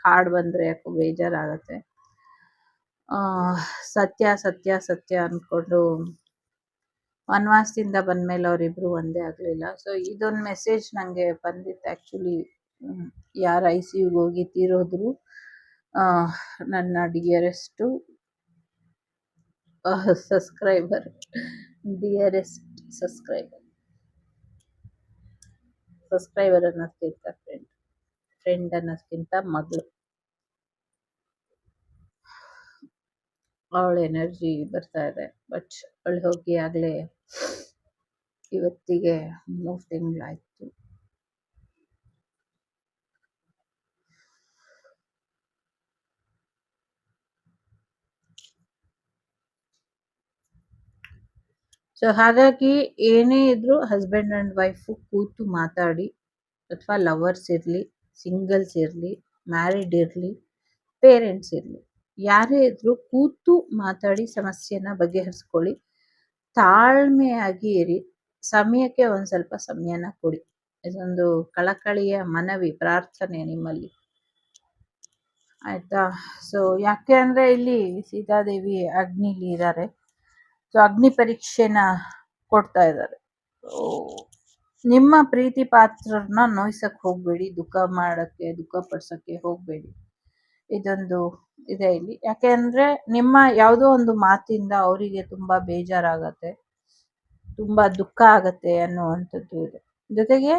ಹಾಡು ಬಂದರೆ ಯಾಕೋ ಬೇಜಾರಾಗತ್ತೆ. ಸತ್ಯ ಸತ್ಯ ಸತ್ಯ ಅಂದ್ಕೊಂಡು ವನವಾಸದಿಂದ ಬಂದಮೇಲೆ ಅವರಿಬ್ಬರು ಒಂದೇ ಆಗಲಿಲ್ಲ. ಸೊ ಇದೊಂದು ಮೆಸೇಜ್ ನನಗೆ ಬಂದಿತ್ತು ಆ್ಯಕ್ಚುಲಿ. ಯಾರು ICUಗೆ ಹೋಗಿ ತೀರೋದ್ರು, ನನ್ನ ಡಿಯರೆಸ್ಟು ಸಬ್ಸ್ಕ್ರೈಬರ್, ಡಿಯರೆಸ್ಟ್ ಸಬ್ಸ್ಕ್ರೈಬರ್ ಅನ್ನೋದಕ್ಕಿಂತ ಫ್ರೆಂಡ್ ಅನ್ನೋದಕ್ಕಿಂತ ಮಗಳು. ಅವಳ ಎನರ್ಜಿ ಬರ್ತಾ ಇದೆ. ಬಟ್ ಅವಳು ಹೋಗಿ ಆಗಲೇ ಇವತ್ತಿಗೆ 3 ತಿಂಗಳಾಯ್ತು. ಸೊ ಹಾಗಾಗಿ ಏನೇ ಇದ್ರೂ ಹಸ್ಬೆಂಡ್ ಅಂಡ್ ವೈಫು ಕೂತು ಮಾತಾಡಿ, ಅಥವಾ ಲವರ್ಸ್ ಇರಲಿ, ಸಿಂಗಲ್ಸ್ ಇರಲಿ, ಮ್ಯಾರಿಡ್ ಇರಲಿ, ಪೇರೆಂಟ್ಸ್ ಇರಲಿ, ಯಾರೇ ಇದ್ರೂ ಕೂತು ಮಾತಾಡಿ ಸಮಸ್ಯೆನ ಬಗೆಹರಿಸ್ಕೊಳ್ಳಿ. ತಾಳ್ಮೆಯಾಗಿ ಇರಿ. ಸಮಯಕ್ಕೆ ಒಂದು ಸ್ವಲ್ಪ ಸಮಯನ ಕೊಡಿ. ಇದೊಂದು ಕಳಕಳಿಯ ಮನವಿ, ಪ್ರಾರ್ಥನೆ ನಿಮ್ಮಲ್ಲಿ, ಆಯ್ತಾ? ಸೊ ಯಾಕೆ ಅಂದರೆ ಇಲ್ಲಿ ಸೀತಾದೇವಿ ಅಗ್ನಿಲಿ ಇದ್ದಾರೆ. ಸೊ ಅಗ್ನಿ ಪರೀಕ್ಷೆನ ಕೊಡ್ತಾ ಇದ್ದಾರೆ. ನಿಮ್ಮ ಪ್ರೀತಿ ಪಾತ್ರರನ್ನ ನೋಯ್ಸಕ್ಕೆ ಹೋಗಬೇಡಿ, ದುಃಖ ಪಡಿಸೋಕ್ಕೆ ಹೋಗಬೇಡಿ. ಇದೊಂದು ಇದೆ ಇಲ್ಲಿ. ಯಾಕೆ ಅಂದರೆ ನಿಮ್ಮ ಯಾವುದೋ ಒಂದು ಮಾತಿಂದ ಅವರಿಗೆ ತುಂಬ ಬೇಜಾರಾಗತ್ತೆ, ತುಂಬ ದುಃಖ ಆಗತ್ತೆ ಅನ್ನುವಂಥದ್ದು ಇದೆ. ಜೊತೆಗೆ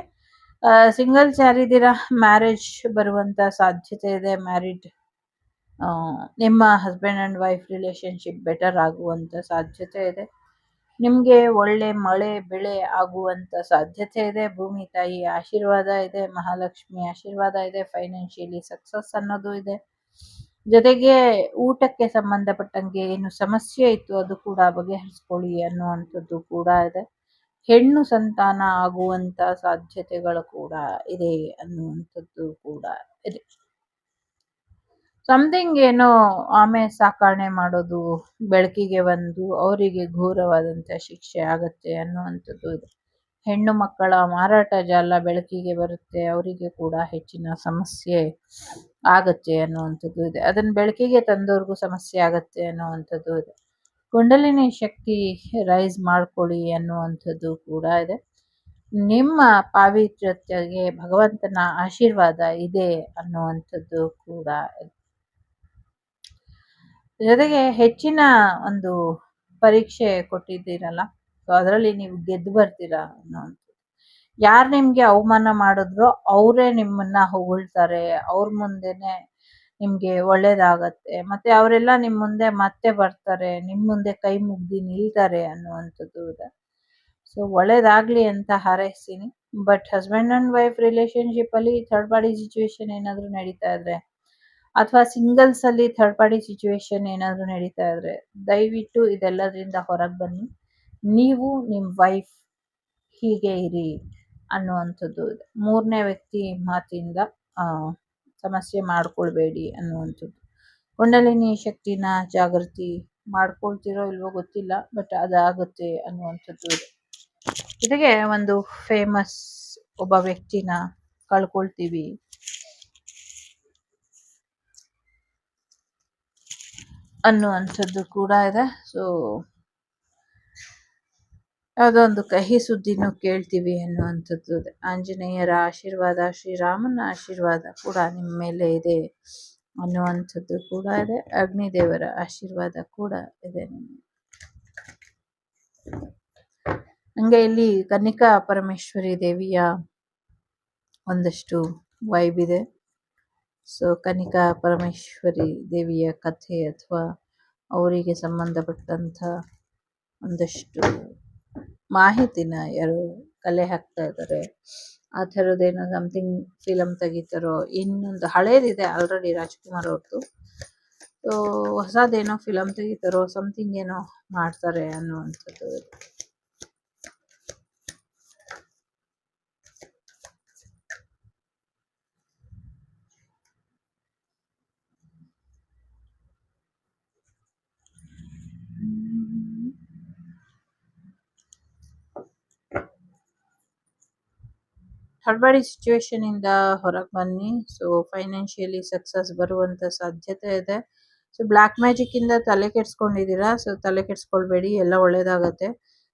ಸಿಂಗಲ್ಸ್ ಯಾರಿದ್ದೀರಾ, ಮ್ಯಾರೇಜ್ ಬರುವಂಥ ಸಾಧ್ಯತೆ ಇದೆ. ಮ್ಯಾರಿಡ್ ನಿಮ್ಮ husband and wife relationship better ಆಗುವಂಥ ಸಾಧ್ಯತೆ ಇದೆ. ನಿಮಗೆ ಒಳ್ಳೆ ಮಳೆ ಬೆಳೆ ಆಗುವಂಥ ಸಾಧ್ಯತೆ ಇದೆ. ಭೂಮಿ ತಾಯಿ ಆಶೀರ್ವಾದ ಇದೆ, ಮಹಾಲಕ್ಷ್ಮಿ ಆಶೀರ್ವಾದ ಇದೆ, ಫೈನಾನ್ಷಿಯಲಿ ಸಕ್ಸಸ್ ಅನ್ನೋದು ಇದೆ. ಜೊತೆಗೆ ಊಟಕ್ಕೆ ಸಂಬಂಧಪಟ್ಟಂಗೆ ಏನು ಸಮಸ್ಯೆ ಇತ್ತು ಅದು ಕೂಡ ಬಗೆಹರಿಸ್ಕೊಳ್ಳಿ ಅನ್ನುವಂಥದ್ದು ಕೂಡ ಇದೆ. ಹೆಣ್ಣು ಸಂತಾನ ಆಗುವಂಥ ಸಾಧ್ಯತೆಗಳು ಕೂಡ ಇದೆ ಅನ್ನುವಂಥದ್ದು ಕೂಡ ಇದೆ. ಸಮಥಿಂಗ್ ಏನೋ ಆಮೆ ಸಾಕಣೆ ಮಾಡೋದು ಬೆಳಕಿಗೆ ಬಂದು ಅವರಿಗೆ ಘೋರವಾದಂಥ ಶಿಕ್ಷೆ ಆಗತ್ತೆ ಅನ್ನುವಂಥದ್ದು ಇದೆ. ಹೆಣ್ಣು ಮಕ್ಕಳ ಮಾರಾಟ ಜಾಲ ಬೆಳಕಿಗೆ ಬರುತ್ತೆ, ಅವರಿಗೆ ಕೂಡ ಹೆಚ್ಚಿನ ಸಮಸ್ಯೆ ಆಗತ್ತೆ ಅನ್ನುವಂಥದ್ದು ಇದೆ. ಅದನ್ನು ಬೆಳಕಿಗೆ ತಂದವ್ರಿಗೂ ಸಮಸ್ಯೆ ಆಗತ್ತೆ ಅನ್ನುವಂಥದ್ದು ಇದೆ. ಕುಂಡಲಿನಿ ಶಕ್ತಿ ರೈಸ್ ಮಾಡ್ಕೊಳ್ಳಿ ಅನ್ನುವಂಥದ್ದು ಕೂಡ ಇದೆ. ನಿಮ್ಮ ಪಾವಿತ್ರ್ಯತೆಗೆ ಭಗವಂತನ ಆಶೀರ್ವಾದ ಇದೆ ಅನ್ನುವಂಥದ್ದು ಕೂಡ ಇದೆ. ಜೊತೆಗೆ ಹೆಚ್ಚಿನ ಒಂದು ಪರೀಕ್ಷೆ ಕೊಟ್ಟಿದ್ದೀರಲ್ಲ, ಸೊ ಅದರಲ್ಲಿ ನೀವು ಗೆದ್ದು ಬರ್ತೀರಾ ಅನ್ನೋವಂಥದ್ದು. ಯಾರು ನಿಮಗೆ ಅವಮಾನ ಮಾಡಿದ್ರೋ ಅವರೇ ನಿಮ್ಮನ್ನ ಹೊಗಳ್ತಾರೆ, ಅವ್ರ ಮುಂದೆನೆ ನಿಮಗೆ ಒಳ್ಳೇದಾಗತ್ತೆ, ಮತ್ತೆ ಅವರೆಲ್ಲ ನಿಮ್ಮ ಮುಂದೆ ಮತ್ತೆ ಬರ್ತಾರೆ, ನಿಮ್ಮ ಮುಂದೆ ಕೈ ಮುಗ್ದು ನಿಲ್ತಾರೆ ಅನ್ನುವಂಥದ್ದು ಇದೆ. ಸೊ ಒಳ್ಳೇದಾಗಲಿ ಅಂತ ಹಾರೈಸ್ತೀನಿ. ಬಟ್ ಹಸ್ಬೆಂಡ್ ಆ್ಯಂಡ್ ವೈಫ್ ರಿಲೇಷನ್ಶಿಪ್ಪಲ್ಲಿ ಥರ್ಡ್ ಪಾರ್ಟಿ ಸಿಚುವೇಶನ್ ಏನಾದರೂ ನಡೀತಾ ಇದ್ರೆ, ಅಥವಾ ಸಿಂಗಲ್ಸಲ್ಲಿ ಥರ್ಡ್ ಪಾರ್ಟಿ ಸಿಚುವೇಶನ್ ಏನಾದರೂ ನಡೀತಾ ಇದ್ರೆ, ದಯವಿಟ್ಟು ಇದೆಲ್ಲದರಿಂದ ಹೊರಗೆ ಬನ್ನಿ. ನೀವು ನಿಮ್ಮ ವೈಫ್ ಹೀಗೆ ಇರಿ ಅನ್ನುವಂಥದ್ದು ಇದೆ. ಮೂರನೇ ವ್ಯಕ್ತಿ ಮಾತಿಂದ ಸಮಸ್ಯೆ ಮಾಡ್ಕೊಳ್ಬೇಡಿ ಅನ್ನುವಂಥದ್ದು. ಕುಂಡಲಿನಿ ಶಕ್ತಿನ ಜಾಗೃತಿ ಮಾಡ್ಕೊಳ್ತಿರೋ ಇಲ್ವೋ ಗೊತ್ತಿಲ್ಲ, ಬಟ್ ಅದಾಗುತ್ತೆ ಅನ್ನುವಂಥದ್ದು ಇದೆ. ಜೊತೆಗೆ ಒಂದು ಫೇಮಸ್ ಒಬ್ಬ ವ್ಯಕ್ತಿನ ಕಳ್ಕೊಳ್ತೀವಿ ಅನ್ನುವಂಥದ್ದು ಕೂಡ ಇದೆ. ಸೊ ಯಾವುದೋ ಒಂದು ಕಹಿ ಸುದ್ದಿನೂ ಕೇಳ್ತೀವಿ ಅನ್ನುವಂಥದ್ದು ಇದೆ. ಆಂಜನೇಯರ ಆಶೀರ್ವಾದ, ಶ್ರೀರಾಮನ ಆಶೀರ್ವಾದ ಕೂಡ ನಿಮ್ಮ ಮೇಲೆ ಇದೆ ಅನ್ನುವಂಥದ್ದು ಕೂಡ ಇದೆ. ಅಗ್ನಿದೇವರ ಆಶೀರ್ವಾದ ಕೂಡ ಇದೆ ನಿಮಗೆ. ಹಂಗೆ ಇಲ್ಲಿ ಕನ್ನಿಕಾ ಪರಮೇಶ್ವರಿ ದೇವಿಯ ಒಂದಷ್ಟು ವೈಬ್ ಇದೆ. ಸೊ ಕನ್ನಿಕಾ ಪರಮೇಶ್ವರಿ ದೇವಿಯ ಕಥೆ ಅಥವಾ ಅವರಿಗೆ ಸಂಬಂಧಪಟ್ಟಂಥ ಒಂದಷ್ಟು ಮಾಹಿತಿನ ಯಾರು ಕಲೆ ಹಾಕ್ತಾ ಇದ್ದಾರೆ, ಆ ಥರದ್ದೇನೋ ಸಮಥಿಂಗ್ ಫಿಲಮ್ ತೆಗಿತಾರೋ, ಇನ್ನೊಂದು ಹಳೇದಿದೆ ಆಲ್ರೆಡಿ ರಾಜ್ಕುಮಾರ್ ಅವ್ರದ್ದು, ಸೊ ಹೊಸದೇನೋ ಫಿಲಮ್ ತೆಗಿತಾರೋ, ಸಮಥಿಂಗ್ ಏನೋ ಮಾಡ್ತಾರೆ ಅನ್ನುವಂಥದ್ದು. ಥರ್ಡ್ ಪಾರ್ಟಿ ಸಿಚುವೇಶನ್ ಇಂದ ಹೊರಗೆ ಬನ್ನಿ. ಸೊ ಫೈನಾನ್ಷಿಯಲಿ ಸಕ್ಸಸ್ ಬರುವಂಥ ಸಾಧ್ಯತೆ ಇದೆ. ಸೊ ಬ್ಲ್ಯಾಕ್ ಮ್ಯಾಜಿಕ್ ಇಂದ ತಲೆ ಕೆಡ್ಸ್ಕೊಂಡಿದ್ದೀರಾ, ಸೊ ತಲೆ ಕೆಡ್ಸ್ಕೊಳ್ಬೇಡಿ, ಎಲ್ಲ ಒಳ್ಳೇದಾಗತ್ತೆ.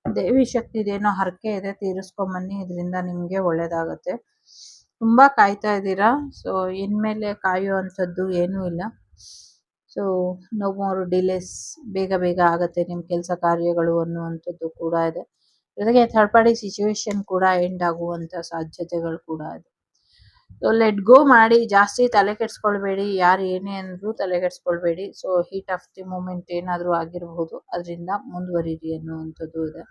ದೇವಿ ಶಕ್ತಿದೇನೋ ಹರಕೆ ಇದೆ, ತೀರಿಸ್ಕೊಂಬನ್ನಿ, ಇದರಿಂದ ನಿಮಗೆ ಒಳ್ಳೇದಾಗತ್ತೆ. ತುಂಬ ಕಾಯ್ತಾ ಇದ್ದೀರಾ, ಸೊ ಇನ್ಮೇಲೆ ಕಾಯುವಂಥದ್ದು ಏನೂ ಇಲ್ಲ. ಸೊ ನೋ ಮೋರ್ ಡಿಲೇಸ್, ಬೇಗ ಬೇಗ ಆಗುತ್ತೆ ನಿಮ್ಮ ಕೆಲಸ ಕಾರ್ಯಗಳು ಅನ್ನುವಂಥದ್ದು ಕೂಡ ಇದೆ. ಜೊತೆಗೆ ಥರ್ಡ್ ಪಾರ್ಟಿ ಸಿಚುವೇಶನ್ ಕೂಡ ಎಂಡ್ ಆಗುವಂಥ ಸಾಧ್ಯತೆಗಳು ಕೂಡ ಇದೆ. ಸೊ ಲೆಟ್ ಗೋ ಮಾಡಿ, ಜಾಸ್ತಿ ತಲೆ ಕೆಡಿಸ್ಕೊಳ್ಬೇಡಿ, ಯಾರು ಏನೇ ಅಂದ್ರೂ ತಲೆ ಕೆಡಿಸ್ಕೊಳ್ಬೇಡಿ. So heat of the moment ಏನಾದರೂ ಆಗಿರಬಹುದು, ಅದರಿಂದ ಮುಂದುವರಿರಿ ಅನ್ನುವಂಥದ್ದು ಇದೆ.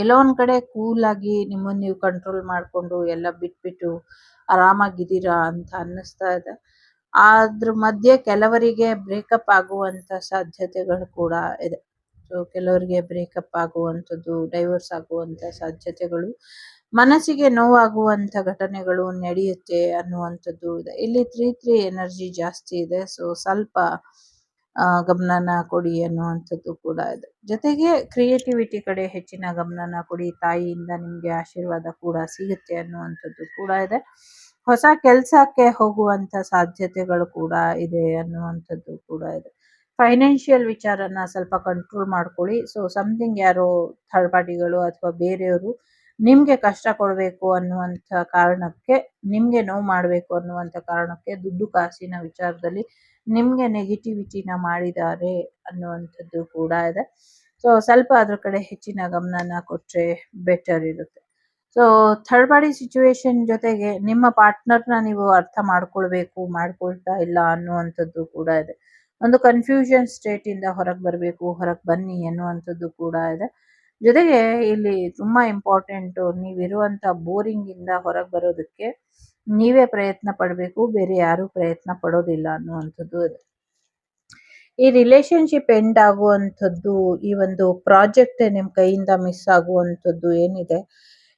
ಎಲ್ಲೋ ಒಂದ್ ಕಡೆ ಕೂಲ್ ಆಗಿ ನಿಮ್ಮನ್ನು ನೀವು ಕಂಟ್ರೋಲ್ ಮಾಡಿಕೊಂಡು ಎಲ್ಲ ಬಿಟ್ಬಿಟ್ಟು ಆರಾಮಾಗಿದ್ದೀರಾ ಅಂತ ಅನ್ನಿಸ್ತಾ ಇದೆ. ಅದ್ರ ಮಧ್ಯೆ ಕೆಲವರಿಗೆ ಬ್ರೇಕಪ್ ಆಗುವಂತ ಸಾಧ್ಯತೆಗಳು ಕೂಡ ಇದೆ. ಸೊ ಕೆಲವರಿಗೆ ಬ್ರೇಕಪ್ ಆಗುವಂಥದ್ದು, ಡೈವೋರ್ಸ್ ಆಗುವಂತ ಸಾಧ್ಯತೆಗಳು, ಮನಸ್ಸಿಗೆ ನೋವಾಗುವಂತ ಘಟನೆಗಳು ನಡೆಯುತ್ತೆ ಅನ್ನುವಂಥದ್ದು ಇದೆ. ಇಲ್ಲಿ 3-3 ಎನರ್ಜಿ ಜಾಸ್ತಿ ಇದೆ. ಸೊ ಸ್ವಲ್ಪ ಗಮನನ ಕೊಡಿ ಅನ್ನುವಂಥದ್ದು ಕೂಡ ಇದೆ. ಜೊತೆಗೆ ಕ್ರಿಯೇಟಿವಿಟಿ ಕಡೆ ಹೆಚ್ಚಿನ ಗಮನನ ಕೊಡಿ. ತಾಯಿಯಿಂದ ನಿಮ್ಗೆ ಆಶೀರ್ವಾದ ಕೂಡ ಸಿಗುತ್ತೆ ಅನ್ನುವಂಥದ್ದು ಕೂಡ ಇದೆ. ಹೊಸ ಕೆಲ್ಸಕ್ಕೆ ಹೋಗುವಂತ ಸಾಧ್ಯತೆಗಳು ಕೂಡ ಇದೆ ಅನ್ನುವಂಥದ್ದು ಕೂಡ ಇದೆ. ಫೈನಾನ್ಷಿಯಲ್ ವಿಚಾರನ ಸ್ವಲ್ಪ ಕಂಟ್ರೋಲ್ ಮಾಡ್ಕೊಳ್ಳಿ. ಸೊ ಸಮಥಿಂಗ್ ಯಾರೋ ಥರ್ಡ್ ಪಾರ್ಟಿಗಳು ಅಥವಾ ಬೇರೆಯವರು ನಿಮ್ಗೆ ಕಷ್ಟ ಕೊಡಬೇಕು ಅನ್ನುವಂಥ ಕಾರಣಕ್ಕೆ, ನಿಮ್ಗೆ ನೋವು ಮಾಡಬೇಕು ಅನ್ನುವಂಥ ಕಾರಣಕ್ಕೆ, ದುಡ್ಡು ಕಾಸಿನ ವಿಚಾರದಲ್ಲಿ ನಿಮ್ಗೆ ನೆಗೆಟಿವಿಟಿನ ಮಾಡಿದ್ದಾರೆ ಅನ್ನುವಂಥದ್ದು ಕೂಡ ಇದೆ. ಸೊ ಸ್ವಲ್ಪ ಅದ್ರ ಕಡೆ ಹೆಚ್ಚಿನ ಗಮನನ ಕೊಟ್ರೆ ಬೆಟರ್ ಇರುತ್ತೆ. ಸೊ ಥರ್ಡ್ ಪಾರ್ಟಿ ಸಿಚುವೇಶನ್ ಜೊತೆಗೆ ನಿಮ್ಮ ಪಾರ್ಟ್ನರ್ನ ನೀವು ಅರ್ಥ ಮಾಡ್ಕೊಳ್ತಾ ಇಲ್ಲ ಅನ್ನುವಂಥದ್ದು ಕೂಡ ಇದೆ. ಒಂದು ಕನ್ಫ್ಯೂಷನ್ ಸ್ಟೇಟ್ ಇಂದ ಹೊರಗೆ ಬರಬೇಕು, ಹೊರಗೆ ಬನ್ನಿ ಅನ್ನುವಂಥದ್ದು ಕೂಡ ಇದೆ. ಜೊತೆಗೆ ಇಲ್ಲಿ ತುಂಬಾ ಇಂಪಾರ್ಟೆಂಟ್, ನೀವಿರುವಂತ ಬೋರಿಂಗ್ ಇಂದ ಹೊರಗೆ ಬರೋದಕ್ಕೆ ನೀವೇ ಪ್ರಯತ್ನ ಪಡಬೇಕು, ಬೇರೆ ಯಾರು ಪ್ರಯತ್ನ ಪಡೋದಿಲ್ಲ ಅನ್ನುವಂಥದ್ದು ಇದೆ. ಈ ರಿಲೇಶನ್ಶಿಪ್ ಎಂಡ್ ಆಗುವಂಥದ್ದು, ಈ ಒಂದು ಪ್ರಾಜೆಕ್ಟ್ ನಿಮ್ ಕೈಯಿಂದ ಮಿಸ್ ಆಗುವಂಥದ್ದು ಏನಿದೆ,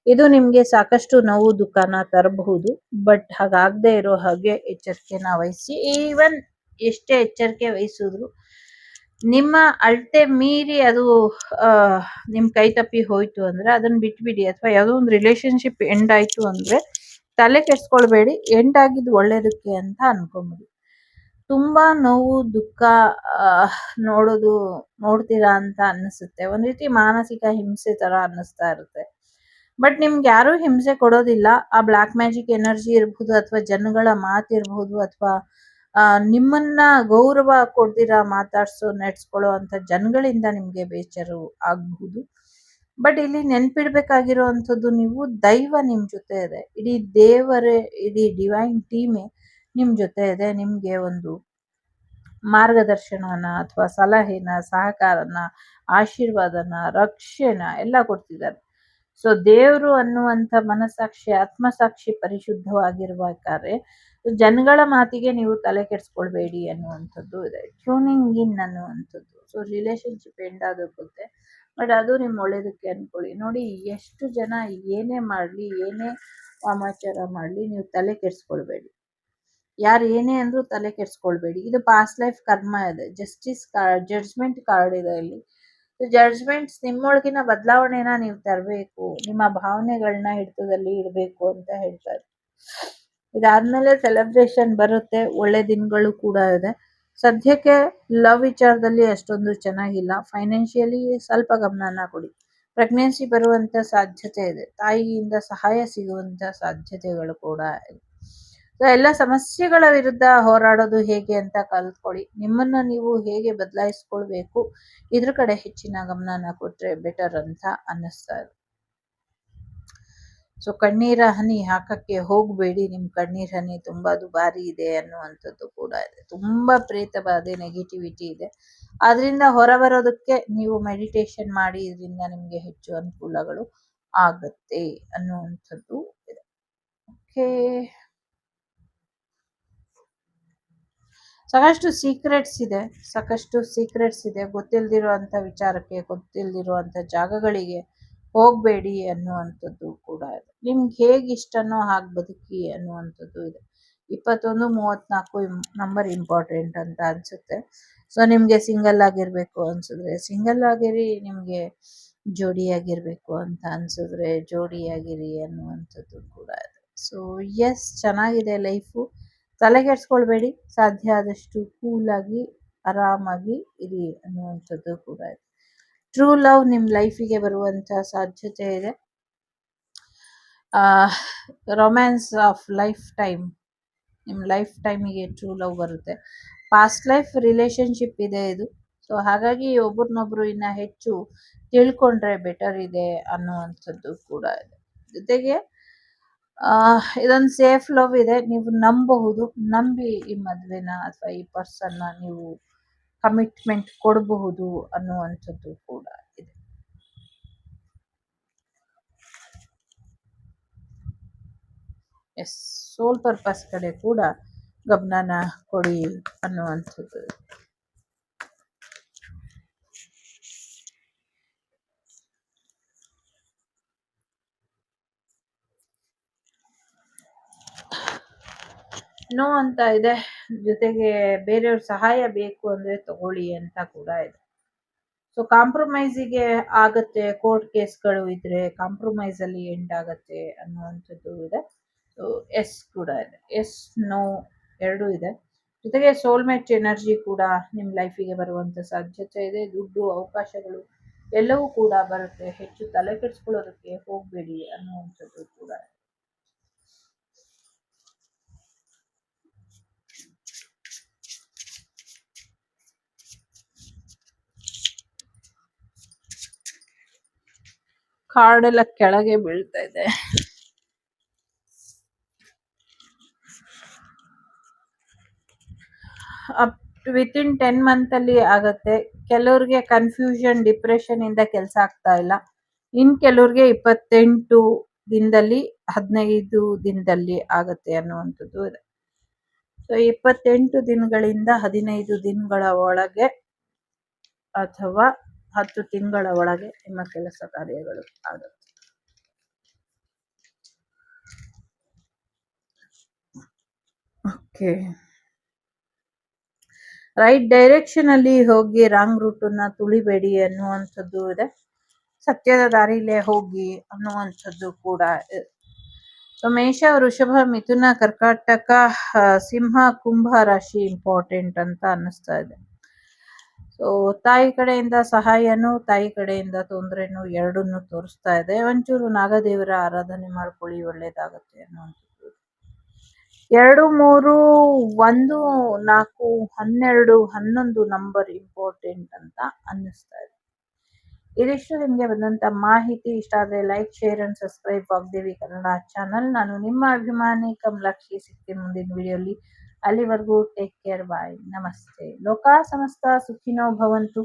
ಇದು ನಿಮ್ಗೆ ಸಾಕಷ್ಟು ನೋವು ದುಃಖನ ತರಬಹುದು. ಬಟ್ ಹಾಗಾಗದೆ ಇರೋ ಹಾಗೆ ಎಚ್ಚರಿಕೆನ ವಹಿಸಿ. ಈವನ್ ಎಷ್ಟೇ ಎಚ್ಚರಿಕೆ ವಹಿಸಿದ್ರು ನಿಮ್ಮ ಅಳತೆ ಮೀರಿ ಅದು ನಿಮ್ ಕೈ ತಪ್ಪಿ ಹೋಯ್ತು ಅಂದ್ರೆ ಅದನ್ನ ಬಿಟ್ಬಿಡಿ. ಅಥವಾ ಯಾವುದೋ ಒಂದು ರಿಲೇಶನ್ಶಿಪ್ ಎಂಡ್ ಆಯ್ತು ಅಂದ್ರೆ ತಲೆ ಕೆಡ್ಸ್ಕೊಳ್ಬೇಡಿ, ಎಂಡ್ ಆಗಿದ್ದು ಒಳ್ಳೇದಕ್ಕೆ ಅಂತ ಅನ್ಕೊಂಬಿಡಿ. ತುಂಬಾ ನೋವು ದುಃಖ ನೋಡ್ತೀರಾ ಅಂತ ಅನ್ನಿಸುತ್ತೆ. ಒಂದ್ ರೀತಿ ಮಾನಸಿಕ ಹಿಂಸೆ ತರ ಅನ್ನಿಸ್ತಾ ಇರುತ್ತೆ. ಬಟ್ ನಿಮ್ಗೆ ಯಾರು ಹಿಂಸೆ ಕೊಡೋದಿಲ್ಲ. ಆ ಬ್ಲಾಕ್ ಮ್ಯಾಜಿಕ್ ಎನರ್ಜಿ ಇರಬಹುದು, ಅಥವಾ ಜನಗಳ ಮಾತಿರಬಹುದು, ಅಥವಾ ನಿಮ್ಮನ್ನ ಗೌರವ ಕೊಡ್ದಿರಾ ಮಾತಾಡ್ಸೋ ನಡೆಸ್ಕೊಳ್ಳೋ ಅಂತ ಜನಗಳಿಂದ ನಿಮ್ಗೆ ಬೇಜಾರು ಆಗಬಹುದು. ಬಟ್ ಇಲ್ಲಿ ನೆನ್ಪಿಡ್ಬೇಕಾಗಿರೋ ಅಂಥದ್ದು, ನೀವು ದೈವ ನಿಮ್ ಜೊತೆ ಇದೆ. ಇಡೀ ದೇವರೇ, ಇಡೀ ಡಿವೈನ್ ಟೀಮೇ ನಿಮ್ ಜೊತೆ ಇದೆ. ನಿಮ್ಗೆ ಒಂದು ಮಾರ್ಗದರ್ಶನನ ಅಥವಾ ಸಲಹೆನ, ಸಹಕಾರನ, ಆಶೀರ್ವಾದನ, ರಕ್ಷೆನ ಎಲ್ಲ ಕೊಡ್ತಿದ್ದಾರೆ. ಸೊ ದೇವರು ಅನ್ನುವಂಥ ಮನಸ್ಸಾಕ್ಷಿ, ಆತ್ಮಸಾಕ್ಷಿ ಪರಿಶುದ್ಧವಾಗಿರ್ಬೇಕಾದ್ರೆ ಜನಗಳ ಮಾತಿಗೆ ನೀವು ತಲೆ ಕೆಡ್ಸ್ಕೊಳ್ಬೇಡಿ ಅನ್ನುವಂಥದ್ದು ಇದೆ. ಟ್ಯೂನಿಂಗ್ ಇನ್ ಅನ್ನುವಂಥದ್ದು. ಸೊ ರಿಲೇಶನ್ಶಿಪ್ ಎಂಡ್ ಆಗುತ್ತೆ, ಬಟ್ ಅದು ನಿಮ್ ಒಳ್ಳೇದಕ್ಕೆ ಅನ್ಕೊಳ್ಳಿ. ನೋಡಿ, ಎಷ್ಟು ಜನ ಏನೇ ಮಾಡ್ಲಿ, ಏನೇ ವಾಮಾಚಾರ ಮಾಡ್ಲಿ, ನೀವು ತಲೆ ಕೆಡ್ಸ್ಕೊಳ್ಬೇಡಿ. ಯಾರು ಏನೇ ಅಂದ್ರೂ ತಲೆ ಕೆಡ್ಸ್ಕೊಳ್ಬೇಡಿ. ಇದು ಪಾಸ್ಟ್ ಲೈಫ್ ಕರ್ಮ ಇದೆ. ಜಡ್ಜ್ಮೆಂಟ್ ಕಾರ್ಡ್ ಇದೆ ಇಲ್ಲಿ. ಜಡ್ಜ್ಮೆಂಟ್ಸ್ ನಿಮ್ಮೊಳಗಿನ ಬದಲಾವಣೆನ ನೀವು ತರಬೇಕು, ನಿಮ್ಮ ಭಾವನೆಗಳನ್ನ ಹಿಡಿತದಲ್ಲಿ ಇಡಬೇಕು ಅಂತ ಹೇಳ್ತಾರೆ. ಇದಾದ್ಮೇಲೆ ಸೆಲೆಬ್ರೇಷನ್ ಬರುತ್ತೆ, ಒಳ್ಳೆ ದಿನಗಳು ಕೂಡ ಇದೆ. ಸದ್ಯಕ್ಕೆ ಲವ್ ವಿಚಾರದಲ್ಲಿ ಅಷ್ಟೊಂದು ಚೆನ್ನಾಗಿಲ್ಲ. ಫೈನಾನ್ಷಿಯಲಿ ಸ್ವಲ್ಪ ಗಮನನ ಕೊಡಿ. ಪ್ರೆಗ್ನೆನ್ಸಿ ಬರುವಂತ ಸಾಧ್ಯತೆ ಇದೆ. ತಾಯಿಯಿಂದ ಸಹಾಯ ಸಿಗುವಂತ ಸಾಧ್ಯತೆಗಳು ಕೂಡ ಇದೆ. ಎಲ್ಲ ಸಮಸ್ಯೆಗಳ ವಿರುದ್ಧ ಹೋರಾಡೋದು ಹೇಗೆ ಅಂತ ಕಲ್ತ್ಕೊಳ್ಳಿ. ನಿಮ್ಮನ್ನ ನೀವು ಹೇಗೆ ಬದಲಾಯಿಸ್ಕೊಳ್ಬೇಕು, ಇದ್ರ ಕಡೆ ಹೆಚ್ಚಿನ ಗಮನನ ಕೊಟ್ರೆ ಬೆಟರ್ ಅಂತ ಅನ್ನಿಸ್ತಾ ಇದೆ. ಸೊ ಕಣ್ಣೀರ ಹನಿ ಹಾಕಕ್ಕೆ ಹೋಗಬೇಡಿ. ನಿಮ್ ಕಣ್ಣೀರ್ ಹನಿ ತುಂಬಾ ದುಬಾರಿ ಇದೆ ಅನ್ನುವಂಥದ್ದು ಕೂಡ ಇದೆ. ತುಂಬಾ ಪ್ರೇತ ಬಾಧೆ, ನೆಗೆಟಿವಿಟಿ ಇದೆ. ಅದರಿಂದ ಹೊರಬರೋದಕ್ಕೆ ನೀವು ಮೆಡಿಟೇಷನ್ ಮಾಡಿ, ಇದರಿಂದ ನಿಮ್ಗೆ ಹೆಚ್ಚು ಅನುಕೂಲಗಳು ಆಗುತ್ತೆ ಅನ್ನುವಂಥದ್ದು ಇದೆ. ಓಕೆ, ಸಾಕಷ್ಟು ಸೀಕ್ರೆಟ್ಸ್ ಇದೆ. ಗೊತ್ತಿಲ್ದಿರುವಂತ ವಿಚಾರಕ್ಕೆ, ಗೊತ್ತಿಲ್ದಿರುವಂತ ಜಾಗಗಳಿಗೆ ಹೋಗ್ಬೇಡಿ ಅನ್ನುವಂಥದ್ದು ಕೂಡ ಇದೆ. ನಿಮ್ಗೆ ಹೇಗೆ ಇಷ್ಟನೋ ಹಾಗೆ ಬದುಕಿ ಅನ್ನುವಂಥದ್ದು ಇದೆ. 21-34 ನಂಬರ್ ಇಂಪಾರ್ಟೆಂಟ್ ಅಂತ ಅನ್ಸುತ್ತೆ. ಸೊ ನಿಮ್ಗೆ ಸಿಂಗಲ್ ಆಗಿರ್ಬೇಕು ಅನ್ಸಿದ್ರೆ ಸಿಂಗಲ್ ಆಗಿರಿ, ನಿಮ್ಗೆ ಜೋಡಿಯಾಗಿರ್ಬೇಕು ಅಂತ ಅನ್ಸಿದ್ರೆ ಜೋಡಿಯಾಗಿರಿ ಅನ್ನುವಂಥದ್ದು ಕೂಡ ಇದೆ. ಸೊ ಎಸ್, ಚೆನ್ನಾಗಿದೆ ಲೈಫು. ತಲೆಗೆಡ್ಸ್ಕೊಳ್ಬೇಡಿ, ಸಾಧ್ಯ ಆದಷ್ಟು ಕೂಲಾಗಿ ಆರಾಮಾಗಿ ಇರಿ ಅನ್ನುವಂಥದ್ದು ಕೂಡ ಇದೆ. ಟ್ರೂ ಲವ್ ನಿಮ್ ಲೈಫಿಗೆ ಬರುವಂತ ಸಾಧ್ಯತೆ ಇದೆ. ರೊಮ್ಯಾನ್ಸ್ ಆಫ್ ಲೈಫ್ ಟೈಮ್, ನಿಮ್ ಲೈಫ್ ಟೈಮಿಗೆ ಟ್ರೂ ಲವ್ ಬರುತ್ತೆ. ಪಾಸ್ಟ್ ಲೈಫ್ ರಿಲೇಶನ್ಶಿಪ್ ಇದೆ ಇದು. ಸೊ ಹಾಗಾಗಿ ಒಬ್ರನ್ನೊಬ್ರು ಇನ್ನ ಹೆಚ್ಚು ತಿಳ್ಕೊಂಡ್ರೆ ಬೆಟರ್ ಇದೆ ಅನ್ನುವಂಥದ್ದು ಕೂಡ ಇದೆ. ಜೊತೆಗೆ ಇದೊಂದು ಸೇಫ್ ಲವ್ ಇದೆ. ನೀವು ನಂಬಬಹುದು. ನಂಬಿ ಈ ಮದ್ವೆನ ಅಥವಾ ಈ ಪರ್ಸನ್‌ನ ನೀವು ಕಮಿಟ್ಮೆಂಟ್ ಕೊಡಬಹುದು ಅನ್ನುವಂಥದ್ದು ಕೂಡ ಇದೆ. ಎಸ್, ಸೋಲ್ ಪರ್ಪಸ್ ಕಡೆ ಕೂಡ ಗಮನನ ಕೊಡಿ ಅನ್ನುವಂಥದ್ದು. ನೋ ಅಂತ ಇದೆ. ಜೊತೆಗೆ ಬೇರೆಯವ್ರ ಸಹಾಯ ಬೇಕು ಅಂದ್ರೆ ತಗೊಳ್ಳಿ ಅಂತ ಕೂಡ ಇದೆ. ಸೊ ಕಾಂಪ್ರಮೈಸಿಗೆ ಆಗತ್ತೆ, ಕೋರ್ಟ್ ಕೇಸ್ಗಳು ಇದ್ರೆ ಕಾಂಪ್ರಮೈಸ್ ಅಲ್ಲಿ ಎಂಡ್ ಆಗತ್ತೆ ಅನ್ನುವಂಥದ್ದು ಇದೆ. ಸೊ ಎಸ್ ಕೂಡ ಇದೆ. ಎಸ್, ನೋ ಎರಡೂ ಇದೆ. ಜೊತೆಗೆ ಸೋಲ್ಮೇಟ್ ಎನರ್ಜಿ ಕೂಡ ನಿಮ್ಮ ಲೈಫಿಗೆ ಬರುವಂತ ಸಾಧ್ಯತೆ ಇದೆ. ದುಡ್ಡು, ಅವಕಾಶಗಳು ಎಲ್ಲವೂ ಕೂಡ ಬರುತ್ತೆ. ಹೆಚ್ಚು ತಲೆ ಕೆಡಿಸ್ಕೊಳ್ಳೋದಕ್ಕೆ ಹೋಗ್ಬೇಡಿ ಅನ್ನುವಂಥದ್ದು ಕೂಡ ಇದೆ. ಕಾರ್ಡ್ ಎಲ್ಲ ಕೆಳಗೆ ಬೀಳ್ತಾ ಇದೆ. ವಿತಿನ್ 10 ಮಂತ್ ಅಲ್ಲಿ ಆಗತ್ತೆ. ಕೆಲವ್ರಿಗೆ ಕನ್ಫ್ಯೂಷನ್, ಡಿಪ್ರೆಷನ್ ಇಂದ ಕೆಲಸ ಆಗ್ತಾ ಇಲ್ಲ. ಇನ್ ಕೆಲವ್ರಿಗೆ 28 ದಿನದಲ್ಲಿ, 15 ದಿನದಲ್ಲಿ ಆಗತ್ತೆ ಅನ್ನುವಂಥದ್ದು ಇದೆ. ಸೊ 28 ದಿನಗಳಿಂದ 15 ದಿನಗಳ ಒಳಗೆ ಅಥವಾ 10 ತಿಂಗಳ ಒಳಗೆ ನಿಮ್ಮ ಕೆಲಸ ಕಾರ್ಯಗಳು ಆಗುತ್ತೆ. ಓಕೆ, ರೈಟ್ ಡೈರೆಕ್ಷನ್ ಅಲ್ಲಿ ಹೋಗಿ ರಾಂಗ್ ರೂಟ್ ಅನ್ನ ತುಳಿಬೇಡಿ ಅನ್ನುವಂಥದ್ದು ಇದೆ. ಸತ್ಯದ ದಾರಿಲೇ ಹೋಗಿ ಅನ್ನುವಂಥದ್ದು ಕೂಡ ಇದೆ. ಸೊ ಮೇಷ, ವೃಷಭ, ಮಿಥುನ, ಕರ್ಕಾಟಕ, ಸಿಂಹ, ಕುಂಭ ರಾಶಿ ಇಂಪಾರ್ಟೆಂಟ್ ಅಂತ ಅನ್ನಿಸ್ತಾ ಇದೆ. ಸೊ ತಾಯಿ ಕಡೆಯಿಂದ ಸಹಾಯನೂ, ತಾಯಿ ಕಡೆಯಿಂದ ತೊಂದರೆನೂ ಎರಡನ್ನೂ ತೋರಿಸ್ತಾ ಇದೆ. ಒಂಚೂರು ನಾಗದೇವರ ಆರಾಧನೆ ಮಾಡ್ಕೊಳ್ಳಿ, ಒಳ್ಳೇದಾಗತ್ತೆ ಅನ್ನುವಂಥದ್ದು. 2, 3, 1, 4, 12, 11 ನಂಬರ್ ಇಂಪಾರ್ಟೆಂಟ್ ಅಂತ ಅನ್ನಿಸ್ತಾ ಇದೆ. ಇದಿಷ್ಟು ನಿಮಗೆ ಬಂದಂತ ಮಾಹಿತಿ. ಇಷ್ಟ ಆದರೆ like, share and subscribe Vagdevi Kannada channel. ನಾನು ನಿಮ್ಮ ಅಭಿಮಾನಿ ಕಮಲಾಕ್ಷಿ. ಸಿಗ್ತೀನಿ ಮುಂದಿನ ವಿಡಿಯೋಲಿ. ಅಲ್ಲಿವರೆಗೂ ಟೇಕ್ ಕೇರ್, ಬಾಯ್, ನಮಸ್ತೆ. ಲೋಕ ಸಮಸ್ತ ಸುಖಿನೋ ಭವಂತು,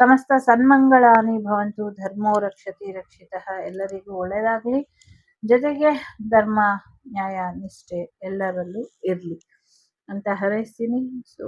ಸಮಸ್ತ ಸನ್ಮಂಗಳಾನಿ ಭವಂತು, ಧರ್ಮೋ ರಕ್ಷತಿ ರಕ್ಷಿತಃ. ಎಲ್ಲರಿಗೂ ಒಳ್ಳೇದಾಗ್ಲಿ. ಜೊತೆಗೆ ಧರ್ಮ, ನ್ಯಾಯ, ನಿಷ್ಠೆ ಎಲ್ಲರಲ್ಲೂ ಇರ್ಲಿ ಅಂತ ಹಾರೈಸ್ತೀನಿ. ಸೊ